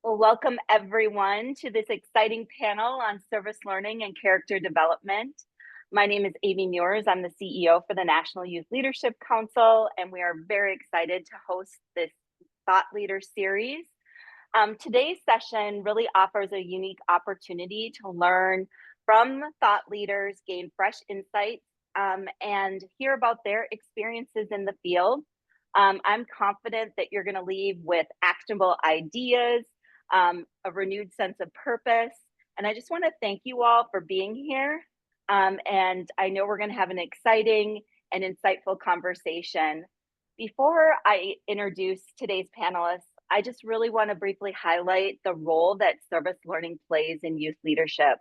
Well, welcome everyone to this exciting panel on service learning and character development. My name is Amy Muirs. I'm the CEO for the National Youth Leadership Council, and we are very excited to host this Thought Leader series. Today's session really offers a unique opportunity to learn from thought leaders, gain fresh insights, and hear about their experiences in the field. I'm confident that you're going to leave with actionable ideas, a renewed sense of purpose. And I just want to thank you all for being here. And I know we're going to have an exciting and insightful conversation. Before I introduce today's panelists, I just really want to briefly highlight the role that service learning plays in youth leadership.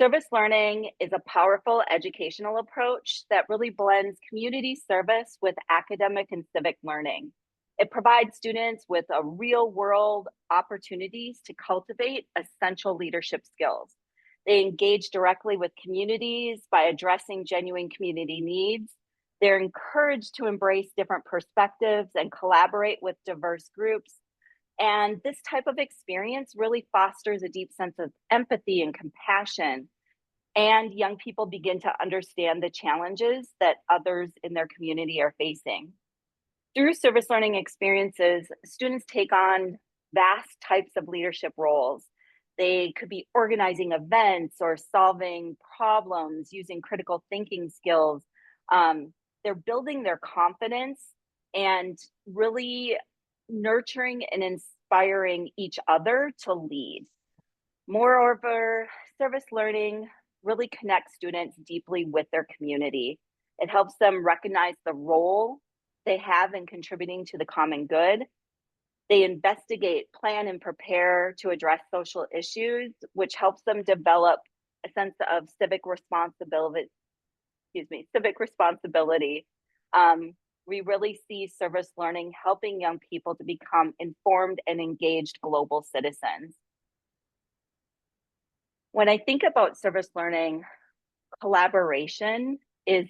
Service learning is a powerful educational approach that really blends community service with academic and civic learning. It provides students with a real-world opportunities to cultivate essential leadership skills. They engage directly with communities by addressing genuine community needs. They're encouraged to embrace different perspectives and collaborate with diverse groups. And this type of experience really fosters a deep sense of empathy and compassion. And young people begin to understand the challenges that others in their community are facing. Through service learning experiences, students take on vast types of leadership roles. They could be organizing events or solving problems using critical thinking skills. They're building their confidence and really nurturing and inspiring each other to lead. Moreover, service learning really connects students deeply with their community. It helps them recognize the role they have in contributing to the common good. They investigate, plan, and prepare to address social issues, which helps them develop a sense of civic responsibility. We really see service learning helping young people to become informed and engaged global citizens. When I think about service learning, collaboration is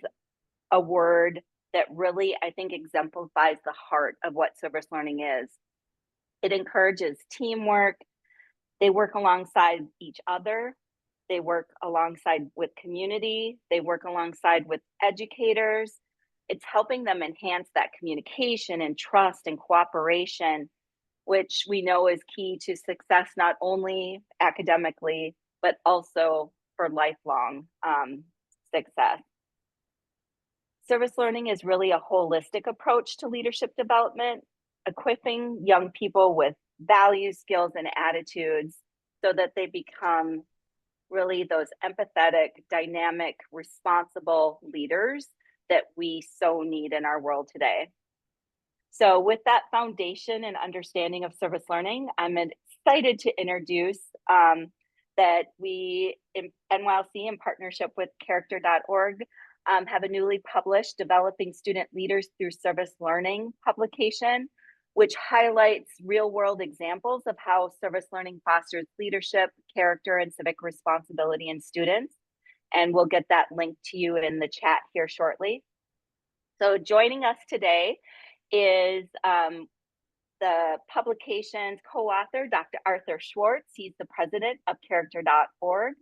a word that really, I think, exemplifies the heart of what service learning is. It encourages teamwork. They work alongside each other. They work alongside with community. They work alongside with educators. It's helping them enhance that communication and trust and cooperation, which we know is key to success, not only academically, but also for lifelong success. Service learning is really a holistic approach to leadership development, equipping young people with values, skills, and attitudes so that they become really those empathetic, dynamic, responsible leaders that we so need in our world today. So with that foundation and understanding of service learning, I'm excited to introduce that we, in NYLC, in partnership with character.org, have a newly published Developing Student Leaders Through Service Learning publication, which highlights real-world examples of how service learning fosters leadership, character, and civic responsibility in students. And we'll get that link to you in the chat here shortly. So joining us today is the publication's co-author, Dr. Arthur Schwartz. He's the president of character.org,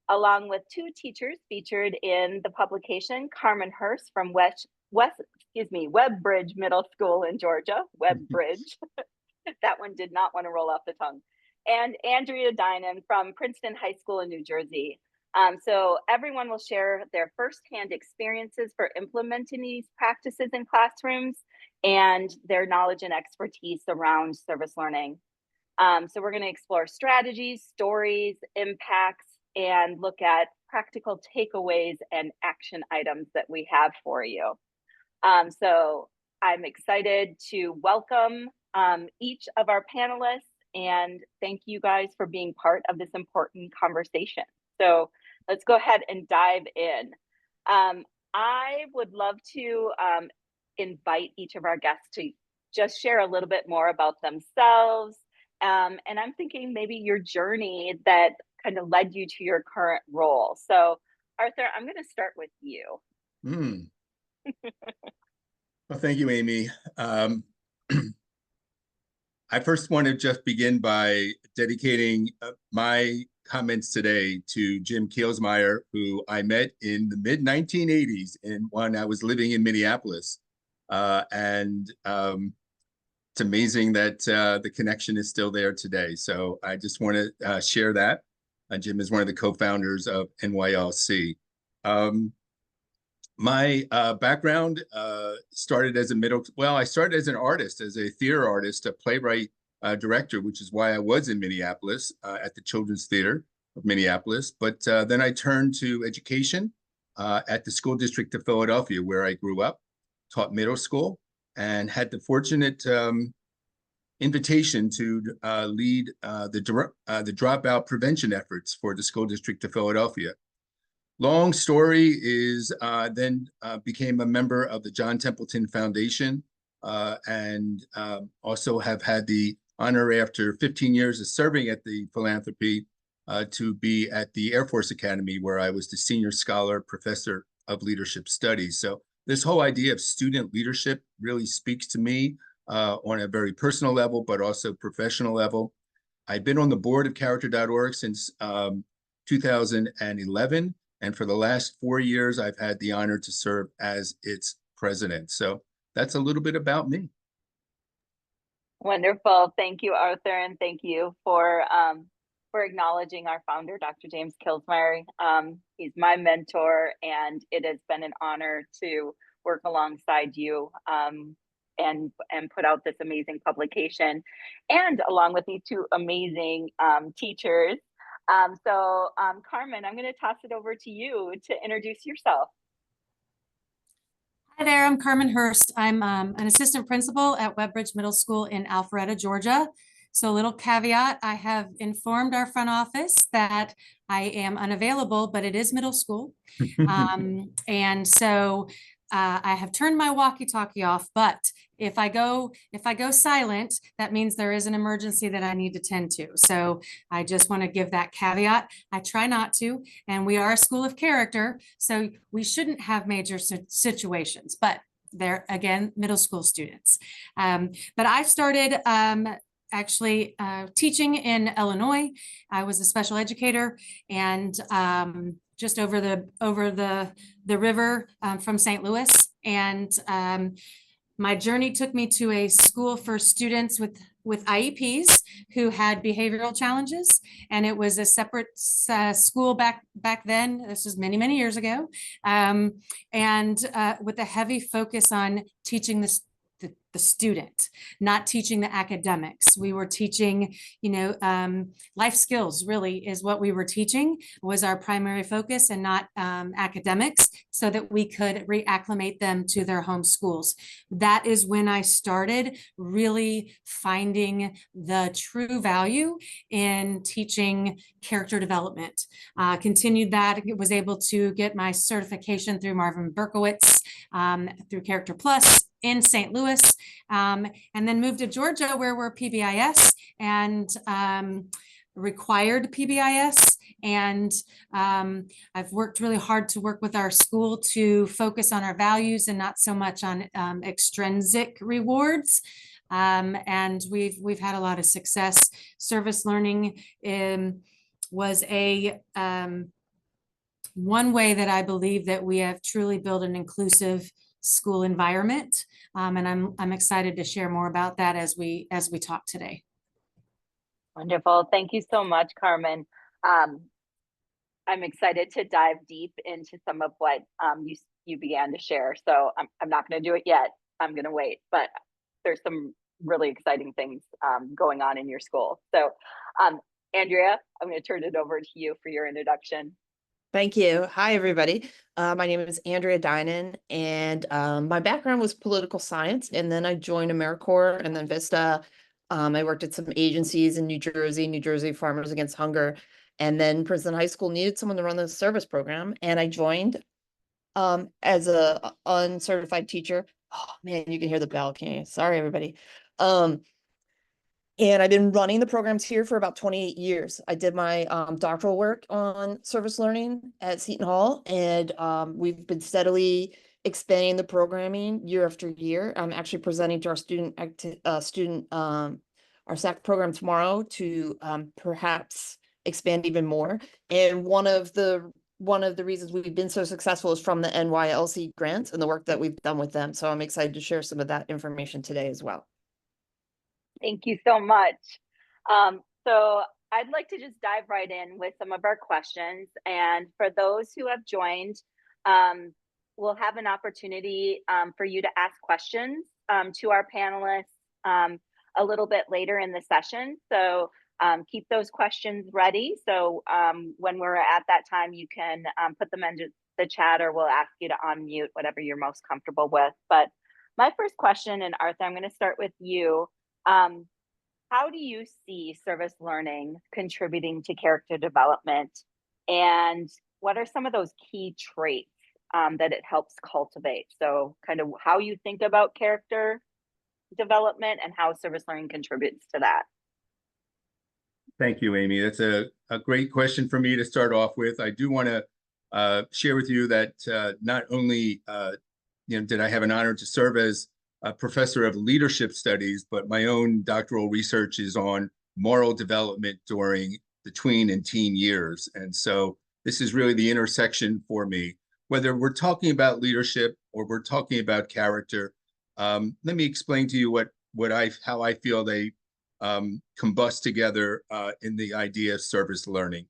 along with two teachers featured in the publication, Carmen Hurst from Webbridge Middle School in Georgia, Webbridge. That one did not want to roll off the tongue. And Andrea Dinan from Princeton High School in New Jersey. So everyone will share their firsthand experiences for implementing these practices in classrooms and their knowledge and expertise around service learning. So we're going to explore strategies, stories, impacts, and look at practical takeaways and action items that we have for you. So I'm excited to welcome each of our panelists and thank you guys for being part of this important conversation. So let's go ahead and dive in. I would love to invite each of our guests to just share a little bit more about themselves. And I'm thinking maybe your journey that kind of led you to your current role. So Arthur, I'm going to start with you. Well, thank you, Amy. I first want to just begin by dedicating my comments today to Jim Kielsmeyer, who I met in the mid 1980s when I was living in Minneapolis. And it's amazing that the connection is still there today. So I just want to share that. Jim is one of the co-founders of NYLC. My background started as I started as an artist, as a theater artist, a playwright, director, which is why I was in Minneapolis at the Children's Theater of Minneapolis. But then I turned to education at the School District of Philadelphia, where I grew up, taught middle school, and had the fortunate invitation to lead the dropout prevention efforts for the School District of Philadelphia. Long story is then became a member of the John Templeton Foundation and also have had the honor after 15 years of serving at the philanthropy to be at the Air Force Academy, where I was the senior scholar professor of leadership studies. So this whole idea of student leadership really speaks to me on a very personal level, but also professional level. I've been on the board of character.org since 2011. And for the last 4 years, I've had the honor to serve as its president. So that's a little bit about me. Wonderful. Thank you, Arthur, and thank you for acknowledging our founder, Dr. James Kielsmeyer. He's my mentor, and it has been an honor to work alongside you and put out this amazing publication, and along with these two amazing teachers. Carmen, I'm going to toss it over to you to introduce yourself. Hi there, I'm Carmen Hurst. I'm an assistant principal at Webbridge Middle School in Alpharetta, Georgia. So a little caveat, I have informed our front office that I am unavailable, but it is middle school. And so I have turned my walkie-talkie off, but if I go silent, that means there is an emergency that I need to tend to. So I just want to give that caveat. I try not to, and we are a school of character, so we shouldn't have major situations, but they're, again, middle school students. But I started actually teaching in Illinois. I was a special educator, and just over the river from St. Louis. And my journey took me to a school for students with IEPs who had behavioral challenges. And it was a separate school back then. This was many, many years ago. And with a heavy focus on teaching the student, not teaching the academics. We were teaching, life skills really is what we were teaching, was our primary focus, and not academics, so that we could reacclimate them to their home schools. That is when I started really finding the true value in teaching character development. Continued that, was able to get my certification through Marvin Berkowitz, through Character Plus in St. Louis, and then moved to Georgia, where we're PBIS and required PBIS. And I've worked really hard to work with our school to focus on our values and not so much on extrinsic rewards. And we've had a lot of success. Service learning was a one way that I believe that we have truly built an inclusive school environment, and I'm excited to share more about that as we talk today. Wonderful. Thank you so much, Carmen. I'm excited to dive deep into some of what you began to share. So I'm not going to do it yet. I'm going to wait, but there's some really exciting things going on in your school. So Andrea, I'm going to turn it over to you for your introduction. Thank you. Hi, everybody. My name is Andrea Dinan, and my background was political science, and then I joined AmeriCorps and then Vista. I worked at some agencies in New Jersey Farmers Against Hunger, and then Princeton High School needed someone to run the service program, and I joined as a uncertified teacher. Oh man, you can hear the bell, can't you? Sorry, everybody. And I've been running the programs here for about 28 years. I did my doctoral work on service learning at Seton Hall, and we've been steadily expanding the programming year after year. I'm actually presenting to our our SAC program tomorrow to perhaps expand even more. And one of the reasons we've been so successful is from the NYLC grants and the work that we've done with them. So I'm excited to share some of that information today as well. Thank you so much. So I'd like to just dive right in with some of our questions. And for those who have joined, we'll have an opportunity for you to ask questions to our panelists a little bit later in the session. So keep those questions ready. So when we're at that time, you can put them into the chat, or we'll ask you to unmute, whatever you're most comfortable with. But my first question, and Arthur, I'm going to start with you. How do you see service learning contributing to character development? And what are some of those key traits that it helps cultivate? So kind of how you think about character development and how service learning contributes to that. Thank you, Amy. That's a great question for me to start off with. I do want to share with you that not only did I have an honor to serve as a professor of leadership studies, but my own doctoral research is on moral development during the tween and teen years. And so this is really the intersection for me. Whether we're talking about leadership or we're talking about character, let me explain to you how I feel they combust together in the idea of service learning.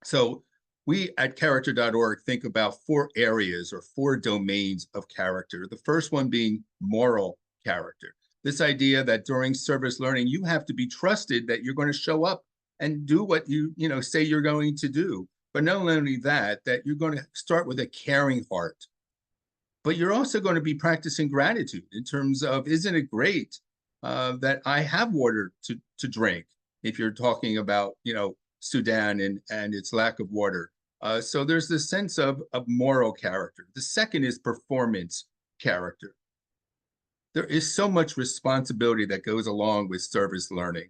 So we at character.org think about 4 areas or 4 domains of character. The first one being moral character. This idea that during service learning, you have to be trusted that you're going to show up and do what you say you're going to do. But not only that you're going to start with a caring heart, but you're also going to be practicing gratitude in terms of, isn't it great that I have water to drink, if you're talking about, Sudan and its lack of water. So there's this sense of moral character. The second is performance character. There is so much responsibility that goes along with service learning.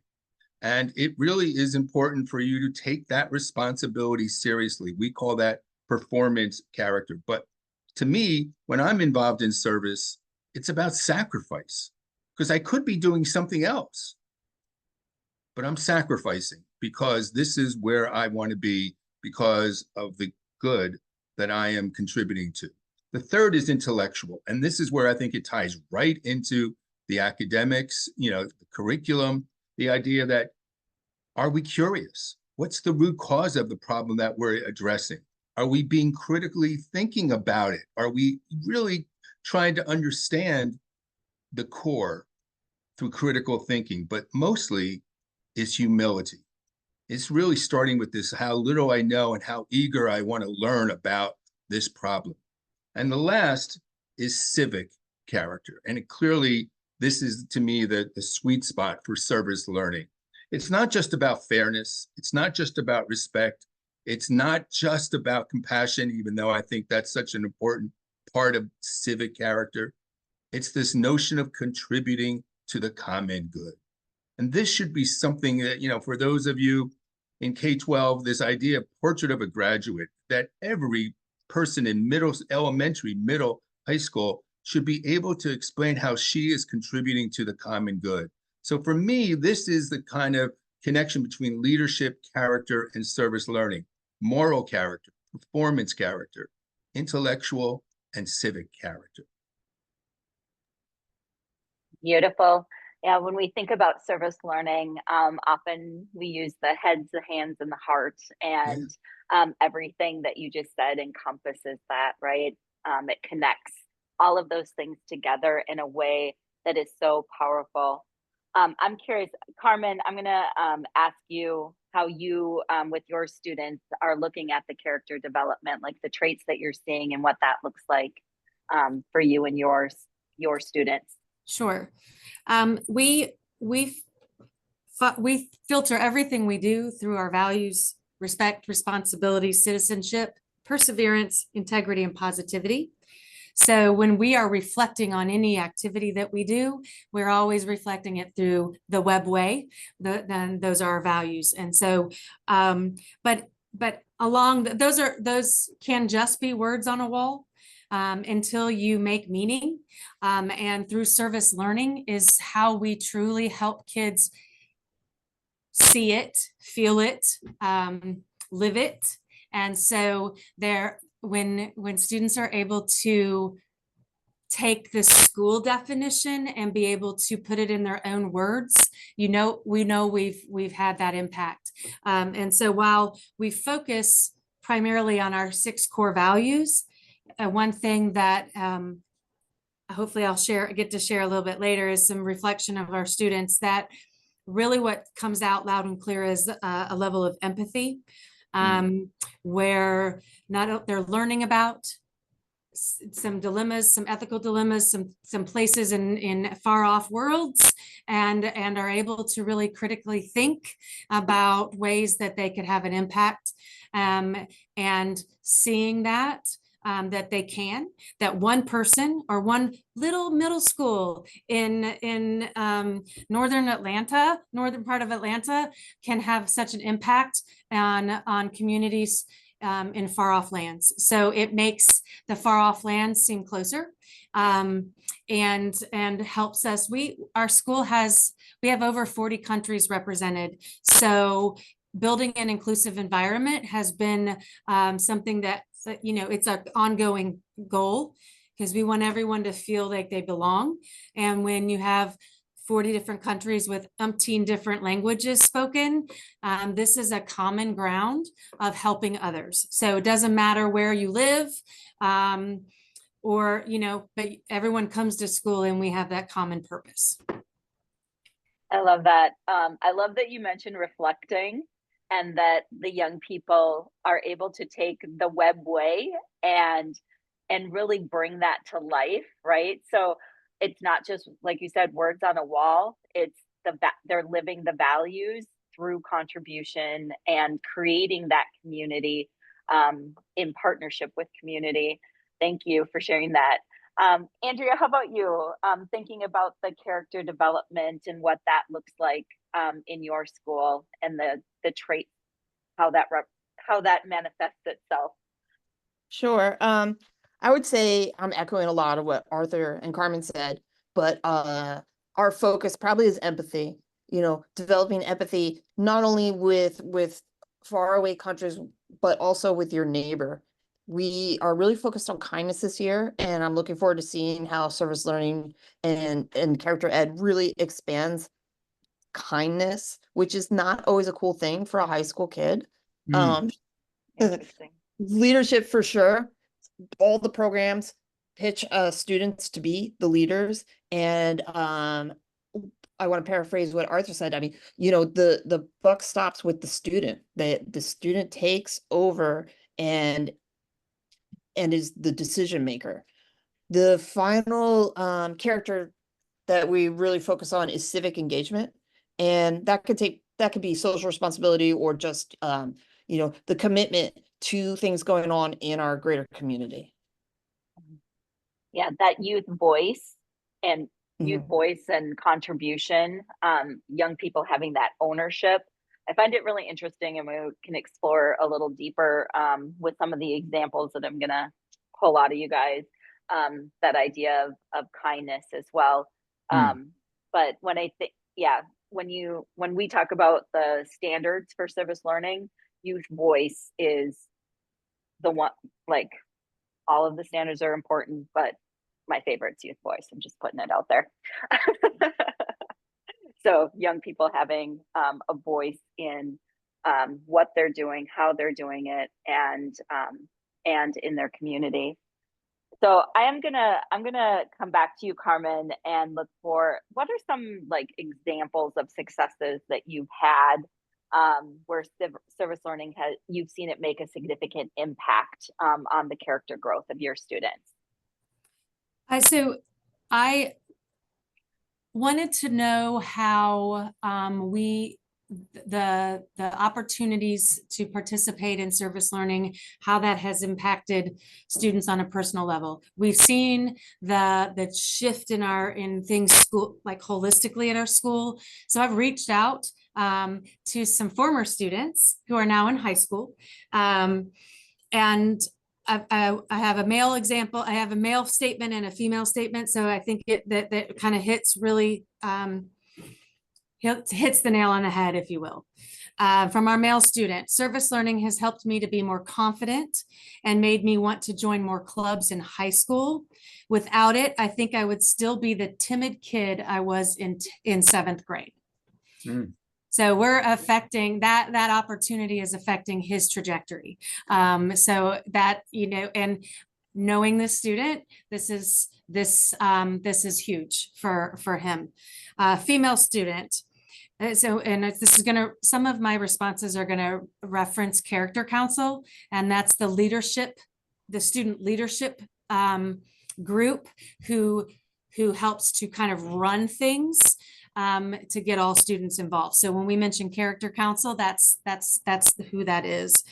And it really is important for you to take that responsibility seriously. We call that performance character. But to me, when I'm involved in service, it's about sacrifice, because I could be doing something else, but I'm sacrificing because this is where I want to be because of the good that I am contributing to. The third is intellectual. And this is where I think it ties right into the academics, the curriculum, the idea that, are we curious? What's the root cause of the problem that we're addressing? Are we being critically thinking about it? Are we really trying to understand the core through critical thinking? But mostly is humility. It's really starting with this, how little I know and how eager I want to learn about this problem. And the last is civic character. And clearly, this is, to me, the sweet spot for service learning. It's not just about fairness. It's not just about respect. It's not just about compassion, even though I think that's such an important part of civic character. It's this notion of contributing to the common good. And this should be something that, for those of you in K-12, this idea of portrait of a graduate, that every person in elementary, middle, high school should be able to explain how she is contributing to the common good. So for me, this is the kind of connection between leadership, character, and service learning. Moral character, performance character, intellectual, and civic character. Beautiful. Yeah, when we think about service learning, often we use the heads, the hands, and the heart, and everything that you just said encompasses that, right? It connects all of those things together in a way that is so powerful. I'm curious, Carmen, I'm going to ask you how you, with your students, are looking at the character development, like the traits that you're seeing and what that looks like for you and your students. Sure. We filter everything we do through our values: respect, responsibility, citizenship, perseverance, integrity, and positivity. So when we are reflecting on any activity that we do, we're always reflecting it through the web way. Then those are our values. And so, but along those can just be words on a wall. until you make meaning. And through service learning is how we truly help kids see it, feel it, live it. And so when students are able to take the school definition and be able to put it in their own words, we know we've had that impact. And so while we focus primarily on our 6 core values, one thing that hopefully I'll get to share a little bit later is some reflection of our students, that really what comes out loud and clear is a level of empathy, where they're learning about some dilemmas, some ethical dilemmas, some places in far off worlds, and are able to really critically think about ways that they could have an impact, and seeing that they can, that one person or one little middle school in northern part of Atlanta can have such an impact on communities in far off lands. So it makes the far off lands seem closer, and helps us. Our school we have over 40 countries represented. So building an inclusive environment has been something that, it's an ongoing goal, because we want everyone to feel like they belong. And when you have 40 different countries with umpteen different languages spoken, this is a common ground of helping others. So it doesn't matter where you live, but everyone comes to school and we have that common purpose. I love that. I love that you mentioned reflecting, and that the young people are able to take the web way and really bring that to life, right? So it's not just, like you said, words on a wall. It's they're living the values through contribution and creating that community in partnership with community. Thank you for sharing that. Andrea, how about you? Thinking about the character development and what that looks like in your school, and the traits, how that manifests itself. Sure. I would say I'm echoing a lot of what Arthur and Carmen said, but our focus probably is empathy. Developing empathy not only with faraway countries, but also with your neighbor. We are really focused on kindness this year, and I'm looking forward to seeing how service learning and character ed really expands kindness, which is not always a cool thing for a high school kid. Interesting. Leadership for sure. All the programs pitch students to be the leaders, and I want to paraphrase what Arthur said. I mean, the buck stops with the student. The student takes over and is the decision maker. The final character that we really focus on is civic engagement, and that could be social responsibility, or just the commitment to things going on in our greater community. Yeah, that youth voice and contribution, young people having that ownership. I find it really interesting, and we can explore a little deeper with some of the examples that I'm gonna pull out of you guys, that idea of kindness as well. But when I think, when we talk about the standards for service learning, youth voice is the one. Like, all of the standards are important, but my favorite's youth voice. I'm just putting it out there. So young people having a voice in what they're doing, how they're doing it, and in their community. So I'm gonna come back to you, Carmen, and look for what are some examples of successes that you've had where service learning you've seen it make a significant impact on the character growth of your students. So I wanted to know how the opportunities to participate in service learning, how that has impacted students on a personal level. We've seen the shift in things school, holistically at our school. So I've reached out to some former students who are now in high school, and I have a male example. I have a male statement and a female statement. So I think that kind of hits really, hits the nail on the head, if you will. From our male student, service learning has helped me to be more confident and made me want to join more clubs in high school. Without it, I think I would still be the timid kid I was in 7th grade. Mm. So we're affecting that opportunity is affecting his trajectory. So that, and knowing the student, this is huge for him. Female student. So, and this is some of my responses are gonna reference character council, and that's the student leadership group who helps to kind of run things to get all students involved. So when we mention character council, that's who that is.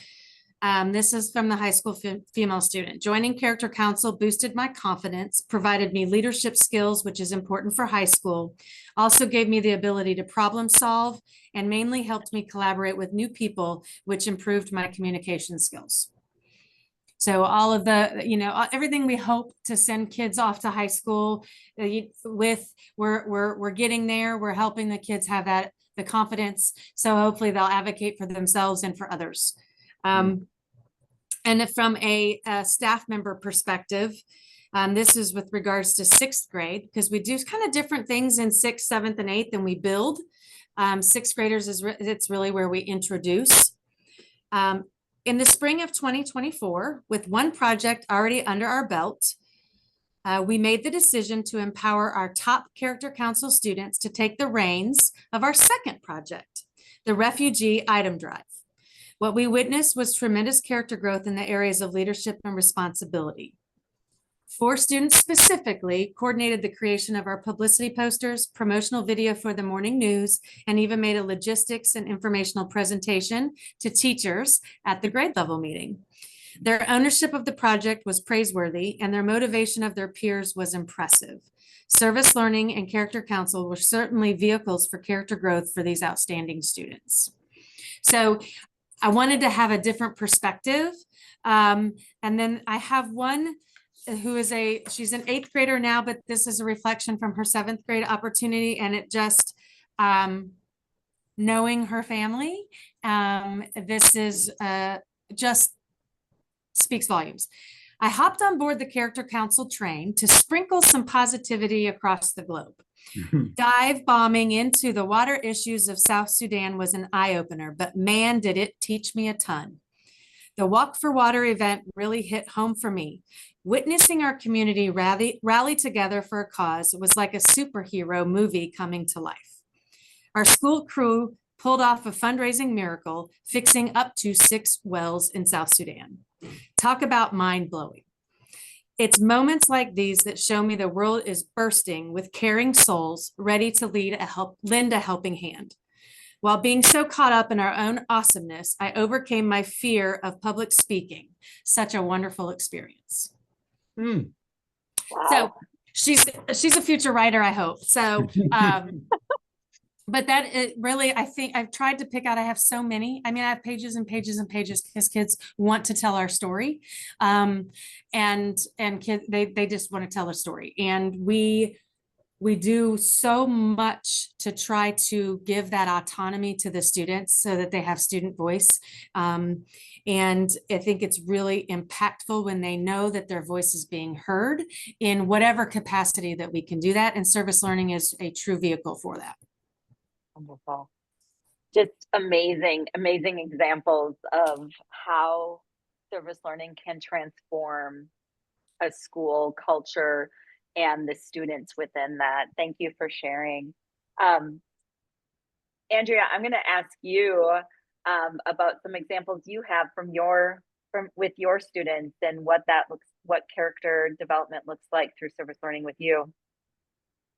This is from the high school female student. Joining character council boosted my confidence, provided me leadership skills, which is important for high school, also gave me the ability to problem solve, and mainly helped me collaborate with new people, which improved my communication skills. So all of the, everything we hope to send kids off to high school with, we're getting there. We're helping the kids have the confidence. So hopefully they'll advocate for themselves and for others. And from a staff member perspective, this is with regards to 6th grade, because we do kind of different things in 6th, 7th, and 8th, and we build. 6th graders it's really where we introduce. In the spring of 2024, with one project already under our belt, we made the decision to empower our top character council students to take the reins of our second project, the refugee item drive. What we witnessed was tremendous character growth in the areas of leadership and responsibility. 4 students specifically coordinated the creation of our publicity posters, promotional video for the morning news, and even made a logistics and informational presentation to teachers at the grade level meeting. Their ownership of the project was praiseworthy, and their motivation of their peers was impressive. Service learning and character council were certainly vehicles for character growth for these outstanding students. So I wanted to have a different perspective. And then I have one who is she's an 8th grader now, but this is a reflection from her 7th grade opportunity. And it just, knowing her family, this is just speaks volumes. I hopped on board the Character Council train to sprinkle some positivity across the globe. Dive bombing into the water issues of South Sudan was an eye-opener, but man, did it teach me a ton. The Walk for Water event really hit home for me. Witnessing our community rally together for a cause was like a superhero movie coming to life. Our school crew pulled off a fundraising miracle, fixing up to 6 wells in South Sudan. Talk about mind-blowing. It's moments like these that show me the world is bursting with caring souls ready to lend a helping hand. While being so caught up in our own awesomeness, I overcame my fear of public speaking. Such a wonderful experience. Wow. So she's a future writer, I hope. So, but that it really, I think I've tried to pick out, I have so many. I mean, I have pages and pages and pages because kids want to tell our story. And kids, they just want to tell a story. And we do so much to try to give that autonomy to the students so that they have student voice. And I think it's really impactful when they know that their voice is being heard in whatever capacity that we can do that. And service learning is a true vehicle for that. Wonderful. Just amazing examples of how service learning can transform a school culture and the students within that. Thank you for sharing. Andrea, I'm going to ask you about some examples you have with your students and what character development looks like through service learning with you.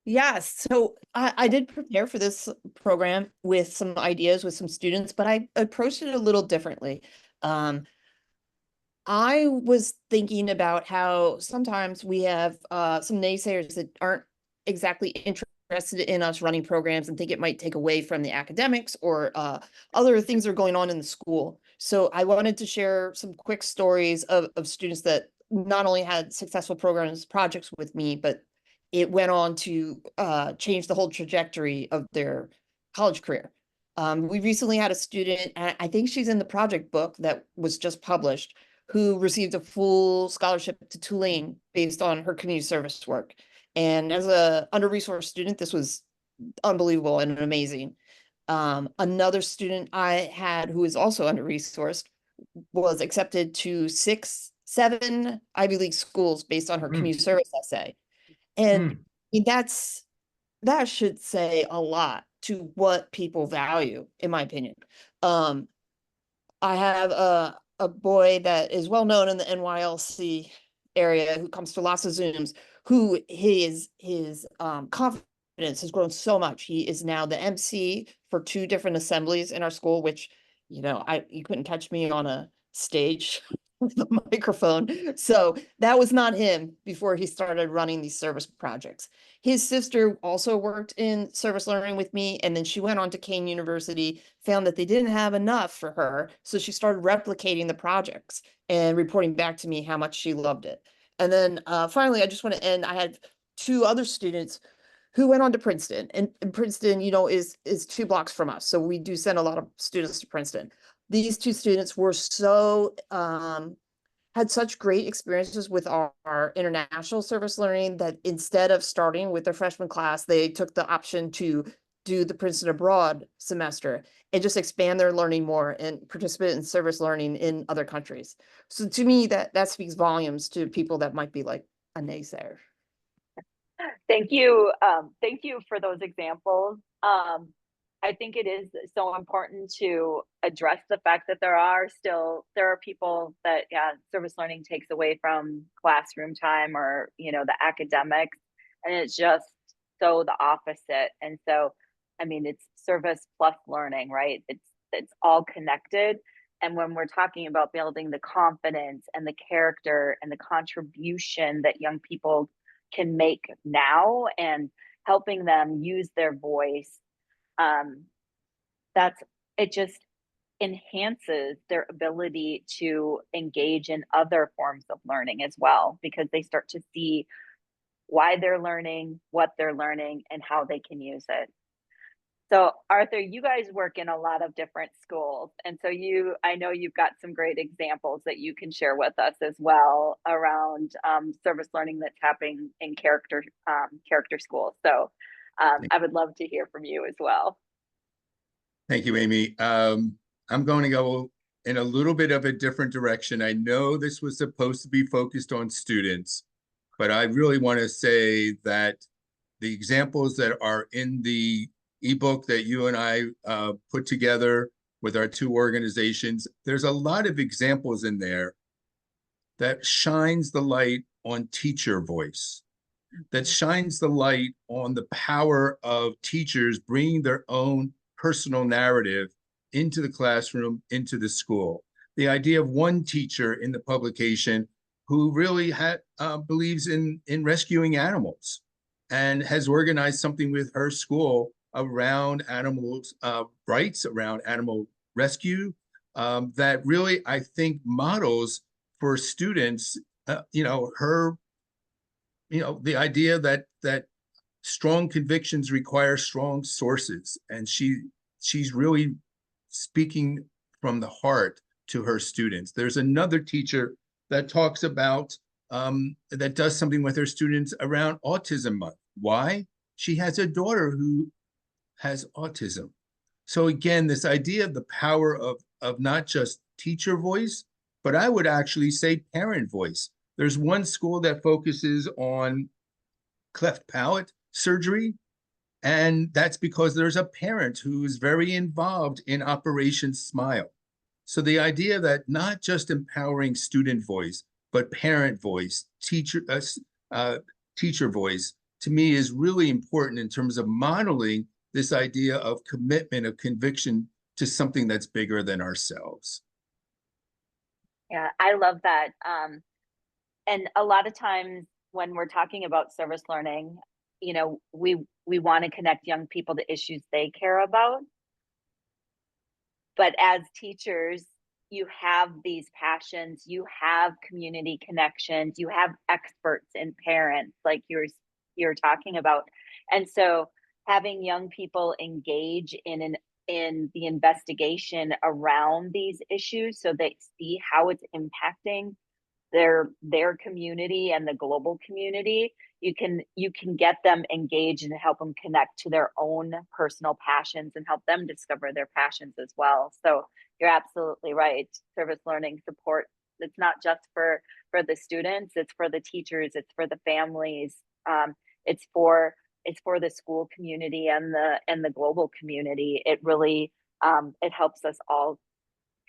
Yes, so I did prepare for this program with some ideas with some students, but I approached it a little differently. I was thinking about how sometimes we have some naysayers that aren't exactly interested in us running programs and think it might take away from the academics or other things that are going on in the school. So I wanted to share some quick stories of students that not only had successful programs, projects with me, but it went on to change the whole trajectory of their college career. We recently had a student, and I think she's in the project book that was just published, who received a full scholarship to Tulane based on her community service work. And as a under-resourced student, this was unbelievable and amazing. Another student I had who is also under-resourced was accepted to 7 Ivy League schools based on her community service essay. And I mean, that should say a lot to what people value, in my opinion. I have a boy that is well known in the NYLC area who comes to lots of Zooms, who his confidence has grown so much. He is now the MC for 2 different assemblies in our school, which, you know, you couldn't catch me on a stage with a microphone. So that was not him before he started running these service projects. His sister also worked in service learning with me, and then she went on to Kane University, found that they didn't have enough for her. So she started replicating the projects and reporting back to me how much she loved it. And then finally, I just want to end. I had 2 other students who went on to Princeton, and Princeton, you know, is 2 blocks from us. So we do send a lot of students to Princeton. These 2 students were so, had such great experiences with our international service learning that instead of starting with their freshman class, they took the option to do the Princeton Abroad semester and just expand their learning more and participate in service learning in other countries. So to me, that speaks volumes to people that might be like a naysayer. Thank you. Thank you for those examples. I think it is so important to address the fact that there are people that, yeah, service learning takes away from classroom time or, you know, the academics, and it's just so the opposite. And so, I mean, it's service plus learning, right? It's all connected. And when we're talking about building the confidence and the character and the contribution that young people can make now and helping them use their voice, it just enhances their ability to engage in other forms of learning as well, because they start to see why they're learning, what they're learning, and how they can use it. So Arthur, you guys work in a lot of different schools. And so I know you've got some great examples that you can share with us as well around service learning that's happening in character schools. So I would love to hear from you as well. Thank you, Amy. I'm going to go in a little bit of a different direction. I know this was supposed to be focused on students, but I really want to say that the examples that are in the ebook that you and I put together with our 2 organizations, there's a lot of examples in there that shines the light on teacher voice, that shines the light on the power of teachers bringing their own personal narrative into the classroom, into the school. The idea of one teacher in the publication who really believes in rescuing animals and has organized something with her school around animals' rights, around animal rescue, that really, I think, models for students, the idea that strong convictions require strong sources. And she's really speaking from the heart to her students. There's another teacher that talks about, that does something with her students around Autism Month. Why? She has a daughter who has autism. So again, this idea of the power of not just teacher voice, but I would actually say parent voice. There's one school that focuses on cleft palate surgery, and that's because there's a parent who is very involved in Operation Smile. So the idea that not just empowering student voice, but parent voice, teacher voice, to me is really important in terms of modeling this idea of commitment, of conviction to something that's bigger than ourselves. Yeah, I love that. And a lot of times when we're talking about service learning, you know, we want to connect young people to issues they care about. But as teachers, you have these passions, you have community connections, you have experts in parents, like you're talking about. And so having young people engage in the investigation around these issues so they see how it's impacting their community and the global community, you can get them engaged and help them connect to their own personal passions and help them discover their passions as well. So you're absolutely right. Service learning support, it's not just for the students, it's for the teachers, it's for the families, it's for the school community and the global community. It really it helps us all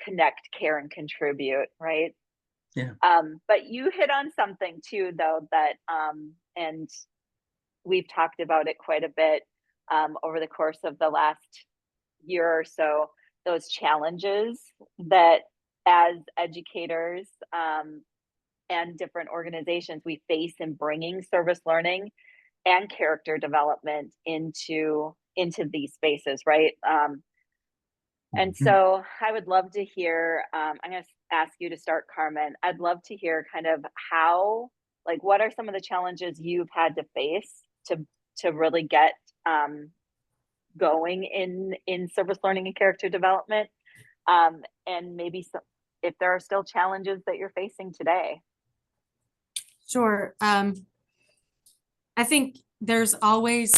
connect, care, and contribute, right? Yeah. But you hit on something too, though, that and we've talked about it quite a bit over the course of the last year or so, those challenges that as educators and different organizations we face in bringing service learning and character development into these spaces, right? And so I would love to hear, I'm going to ask you to start, Carmen. I'd love to hear kind of how, like, what are some of the challenges you've had to face to really get going in service learning and character development? And maybe if there are still challenges that you're facing today. Sure. I think there's always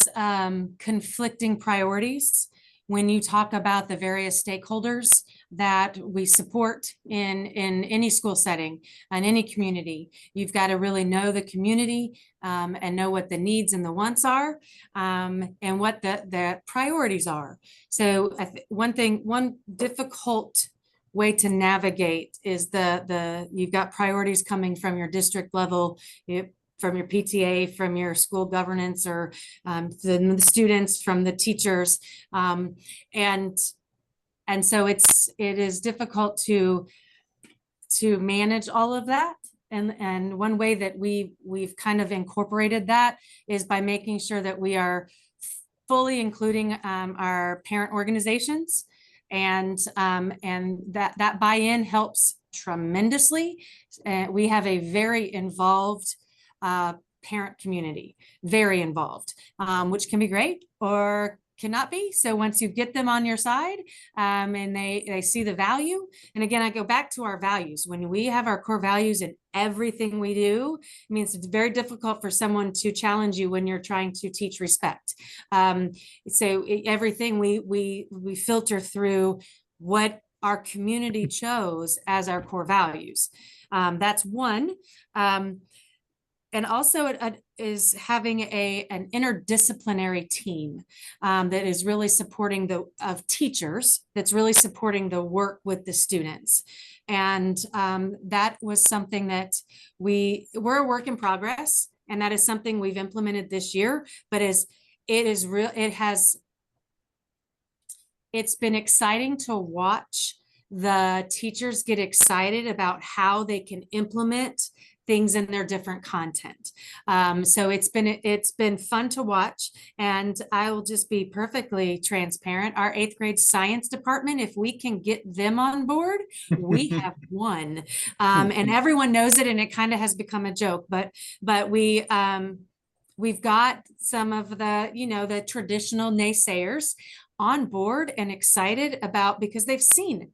conflicting priorities when you talk about the various stakeholders that we support in any school setting and any community. You've got to really know the community and know what the needs and the wants are and what the priorities are. So one difficult way to navigate is you've got priorities coming from your district level, from your PTA, from your school governance, or the students, from the teachers, and so it is difficult to manage all of that. And one way that we've kind of incorporated that is by making sure that we are fully including our parent organizations, and that buy-in helps tremendously. We have a very involved parent community, very involved, which can be great or cannot be. So once you get them on your side and they see the value, and again, I go back to our values. When we have our core values in everything we do, it means it's very difficult for someone to challenge you when you're trying to teach respect. So everything we filter through what our community chose as our core values. That's one. And also it is having an interdisciplinary team that is really supporting of teachers, that's really supporting the work with the students. And that was something that we're a work in progress. And that is something we've implemented this year, but it's been exciting to watch the teachers get excited about how they can implement things in their different content. So it's been fun to watch, and I will just be perfectly transparent. Our 8th grade science department, if we can get them on board, we have won. And everyone knows it, and it kind of has become a joke, but we've got some of the traditional naysayers on board and excited about, because they've seen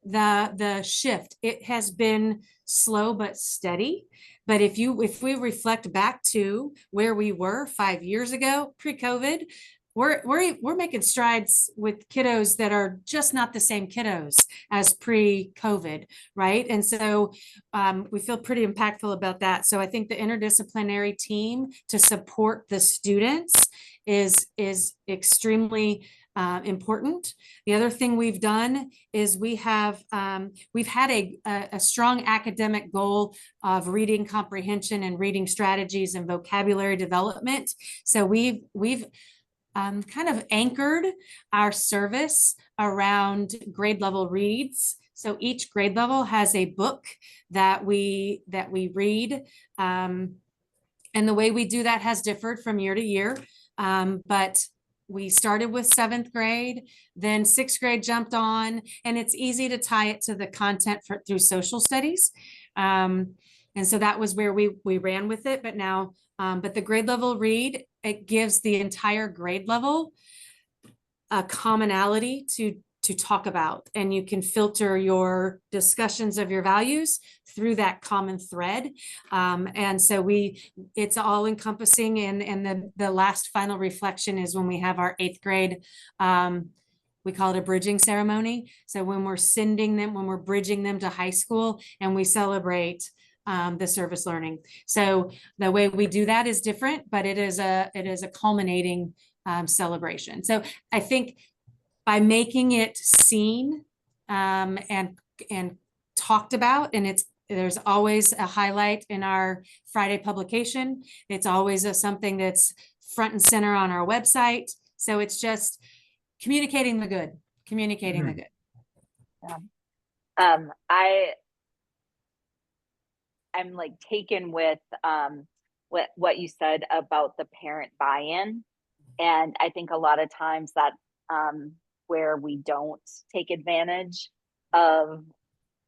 the shift. It has been slow but steady. But if we reflect back to where we were 5 years ago, pre-COVID, we're making strides with kiddos that are just not the same kiddos as pre-COVID, right? And so we feel pretty impactful about that. So I think the interdisciplinary team to support the students is extremely important. The other thing we've done is we've had a strong academic goal of reading comprehension and reading strategies and vocabulary development. So we've kind of anchored our service around grade level reads. So each grade level has a book that we read. And the way we do that has differed from year to year. But we started with 7th grade, then 6th grade jumped on, and it's easy to tie it to the content through social studies. And so that was where we ran with it. But now, but the grade level read, it gives the entire grade level a commonality to talk about, and you can filter your discussions of your values through that common thread. And so it's all encompassing, and the last final reflection is when we have our 8th grade, we call it a bridging ceremony. So when we're bridging them to high school, and we celebrate the service learning. So the way we do that is different, but it is a culminating celebration. So I think by making it seen and talked about, and there's always a highlight in our Friday publication. It's always something that's front and center on our website. So it's just communicating the good, communicating the good. Yeah. I'm like taken with what you said about the parent buy-in. And I think a lot of times that where we don't take advantage of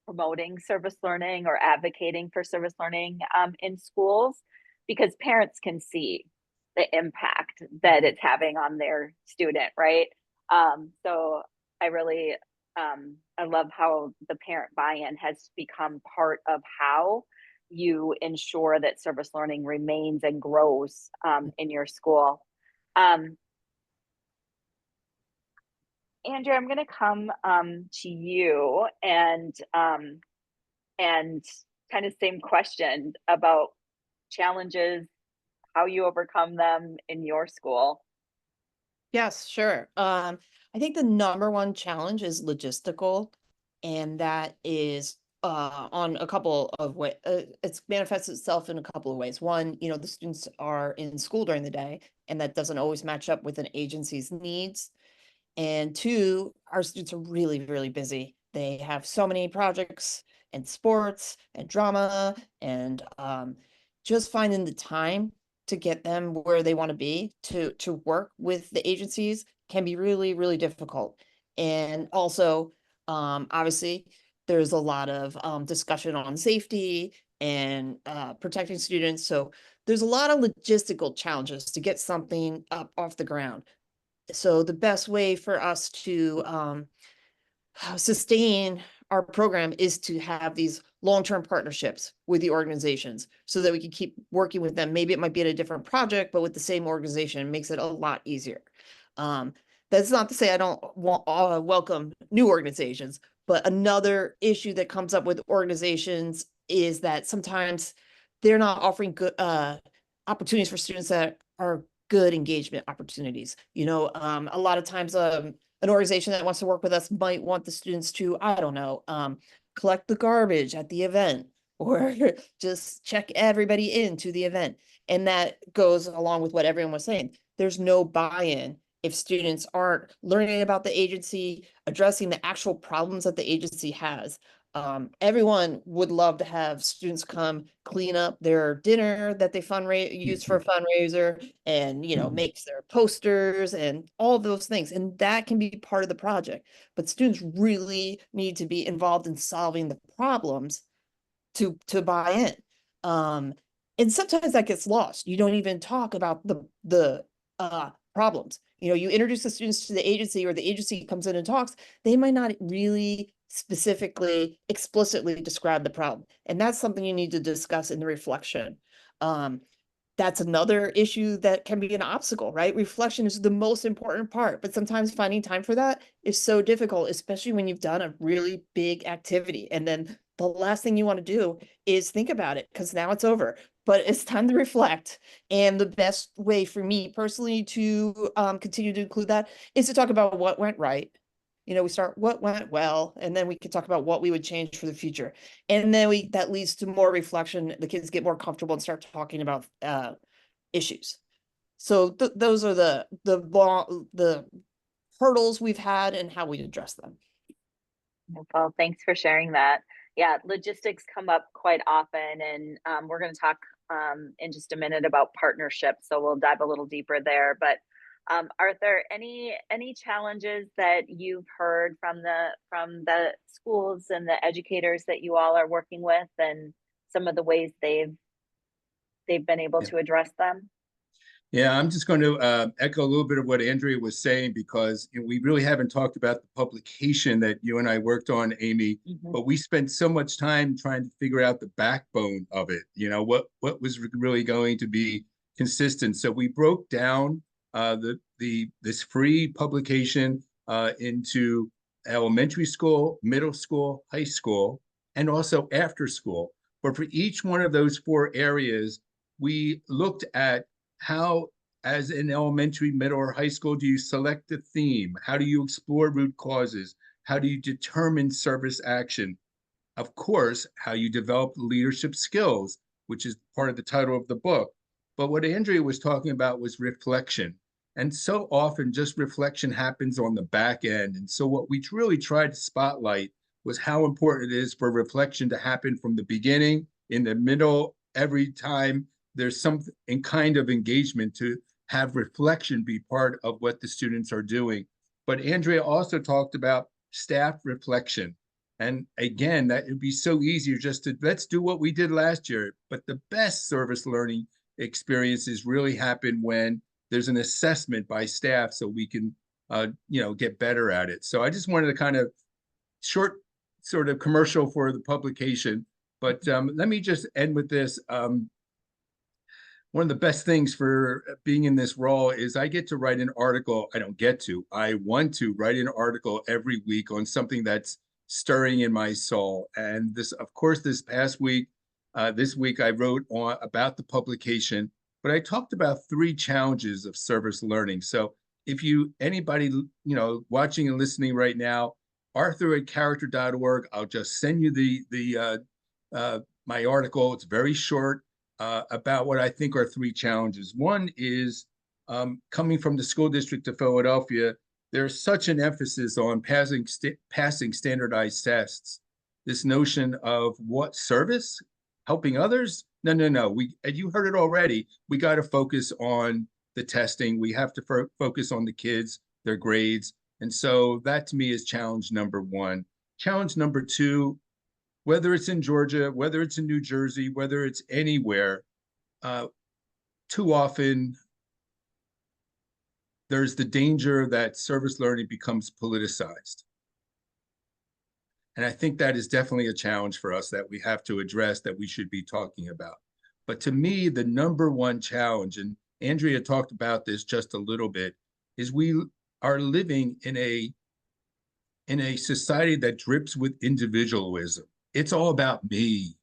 promoting service learning or advocating for service learning in schools, because parents can see the impact that it's having on their student, right? So I really, I love how the parent buy-in has become part of how you ensure that service learning remains and grows in your school. Andrea, I'm going to come to you and kind of same question about challenges, how you overcome them in your school. Yes, sure. I think the number one challenge is logistical, and that is on a couple of ways. It manifests itself in a couple of ways. One, the students are in school during the day, and that doesn't always match up with an agency's needs. And two, our students are really, really busy. They have so many projects and sports and drama, and just finding the time to get them where they want to be to work with the agencies can be really, really difficult. And also, obviously, there's a lot of discussion on safety and protecting students. So there's a lot of logistical challenges to get something up off the ground. So the best way for us to sustain our program is to have these long-term partnerships with the organizations so that we can keep working with them. Maybe it might be at a different project, but with the same organization. It makes it a lot easier. That's not to say I don't welcome new organizations, but another issue that comes up with organizations is that sometimes they're not offering good opportunities for students that are good engagement opportunities. A lot of times an organization that wants to work with us might want the students to, I don't know, collect the garbage at the event, or just check everybody into the event. And that goes along with what everyone was saying. There's no buy-in if students aren't learning about the agency, addressing the actual problems that the agency has. Everyone would love to have students come clean up their dinner that they use for a fundraiser, and makes their posters and all those things, and that can be part of the project. But students really need to be involved in solving the problems to buy in. And sometimes that gets lost. You don't even talk about the problems. You introduce the students to the agency, or the agency comes in and talks. They might not really specifically, explicitly describe the problem. And that's something you need to discuss in the reflection. That's another issue that can be an obstacle, right? Reflection is the most important part, but sometimes finding time for that is so difficult, especially when you've done a really big activity. And then the last thing you want to do is think about it, because now it's over. But it's time to reflect. And the best way for me personally to continue to include that is to talk about what went right. We start what went well, and then we can talk about what we would change for the future. And then that leads to more reflection. The kids get more comfortable and start talking about issues. So those are the hurdles we've had and how we address them. Well, thanks for sharing that. Yeah, logistics come up quite often, and we're going to talk in just a minute about partnerships. So we'll dive a little deeper there. But Are there any challenges that you've heard from the schools and the educators that you all are working with, and some of the ways they've been able to address them? Yeah, I'm just going to echo a little bit of what Andrea was saying, because we really haven't talked about the publication that you and I worked on, Amy, but we spent so much time trying to figure out the backbone of it, what was really going to be consistent. So we broke down this free publication into elementary school, middle school, high school, and also after school. But for each one of those 4 areas, we looked at how, as in elementary, middle, or high school, do you select a theme? How do you explore root causes? How do you determine service action? Of course, how you develop leadership skills, which is part of the title of the book. But what Andrea was talking about was reflection. And so often just reflection happens on the back end. And so what we really tried to spotlight was how important it is for reflection to happen from the beginning, in the middle, every time there's some kind of engagement, to have reflection be part of what the students are doing. But Andrea also talked about staff reflection. And again, that would be so easier just to, let's do what we did last year. But the best service learning experiences really happen when there's an assessment by staff, so we can, get better at it. So I just wanted to kind of short sort of commercial for the publication. But let me just end with this. One of the best things for being in this role is I get to write an article. I want to write an article every week on something that's stirring in my soul. And this, of course, this past week, this week I wrote about the publication, but I talked about 3 challenges of service learning. So if anybody, watching and listening right now, arthur@character.org, I'll just send you my article. It's very short. About what I think are 3 challenges. One is, coming from the school district of Philadelphia, there's such an emphasis on passing standardized tests. This notion of what service, helping others? No. And you heard it already. We got to focus on the testing. We have to focus on the kids, their grades. And so that to me is challenge number 1. Challenge number 2, whether it's in Georgia, whether it's in New Jersey, whether it's anywhere, too often there's the danger that service learning becomes politicized. And I think that is definitely a challenge for us that we have to address, that we should be talking about. But to me, the number 1 challenge, and Andrea talked about this just a little bit, is we are living in a society that drips with individualism. It's all about me.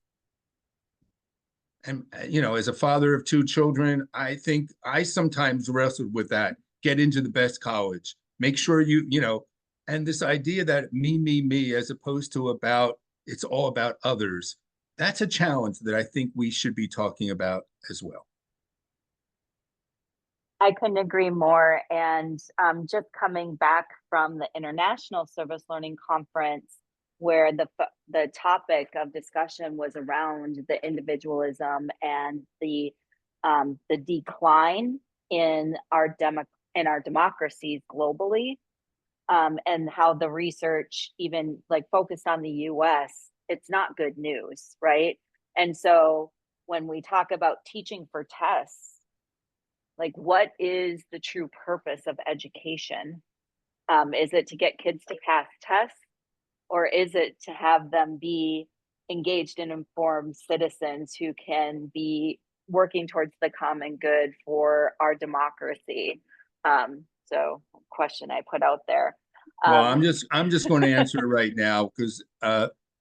And, as a father of 2 children, I think I sometimes wrestled with that. Get into the best college, make sure and this idea that me, as opposed to it's all about others. That's a challenge that I think we should be talking about as well. I couldn't agree more. And just coming back from the International Service Learning Conference, where the topic of discussion was around the individualism and the decline in our democracies globally, and how the research even focused on the US, it's not good news, right? And so when we talk about teaching for tests, what is the true purpose of education? Is it to get kids to pass tests? Or is it to have them be engaged and informed citizens who can be working towards the common good for our democracy? So question I put out there. Well, I'm just going to answer it right now, because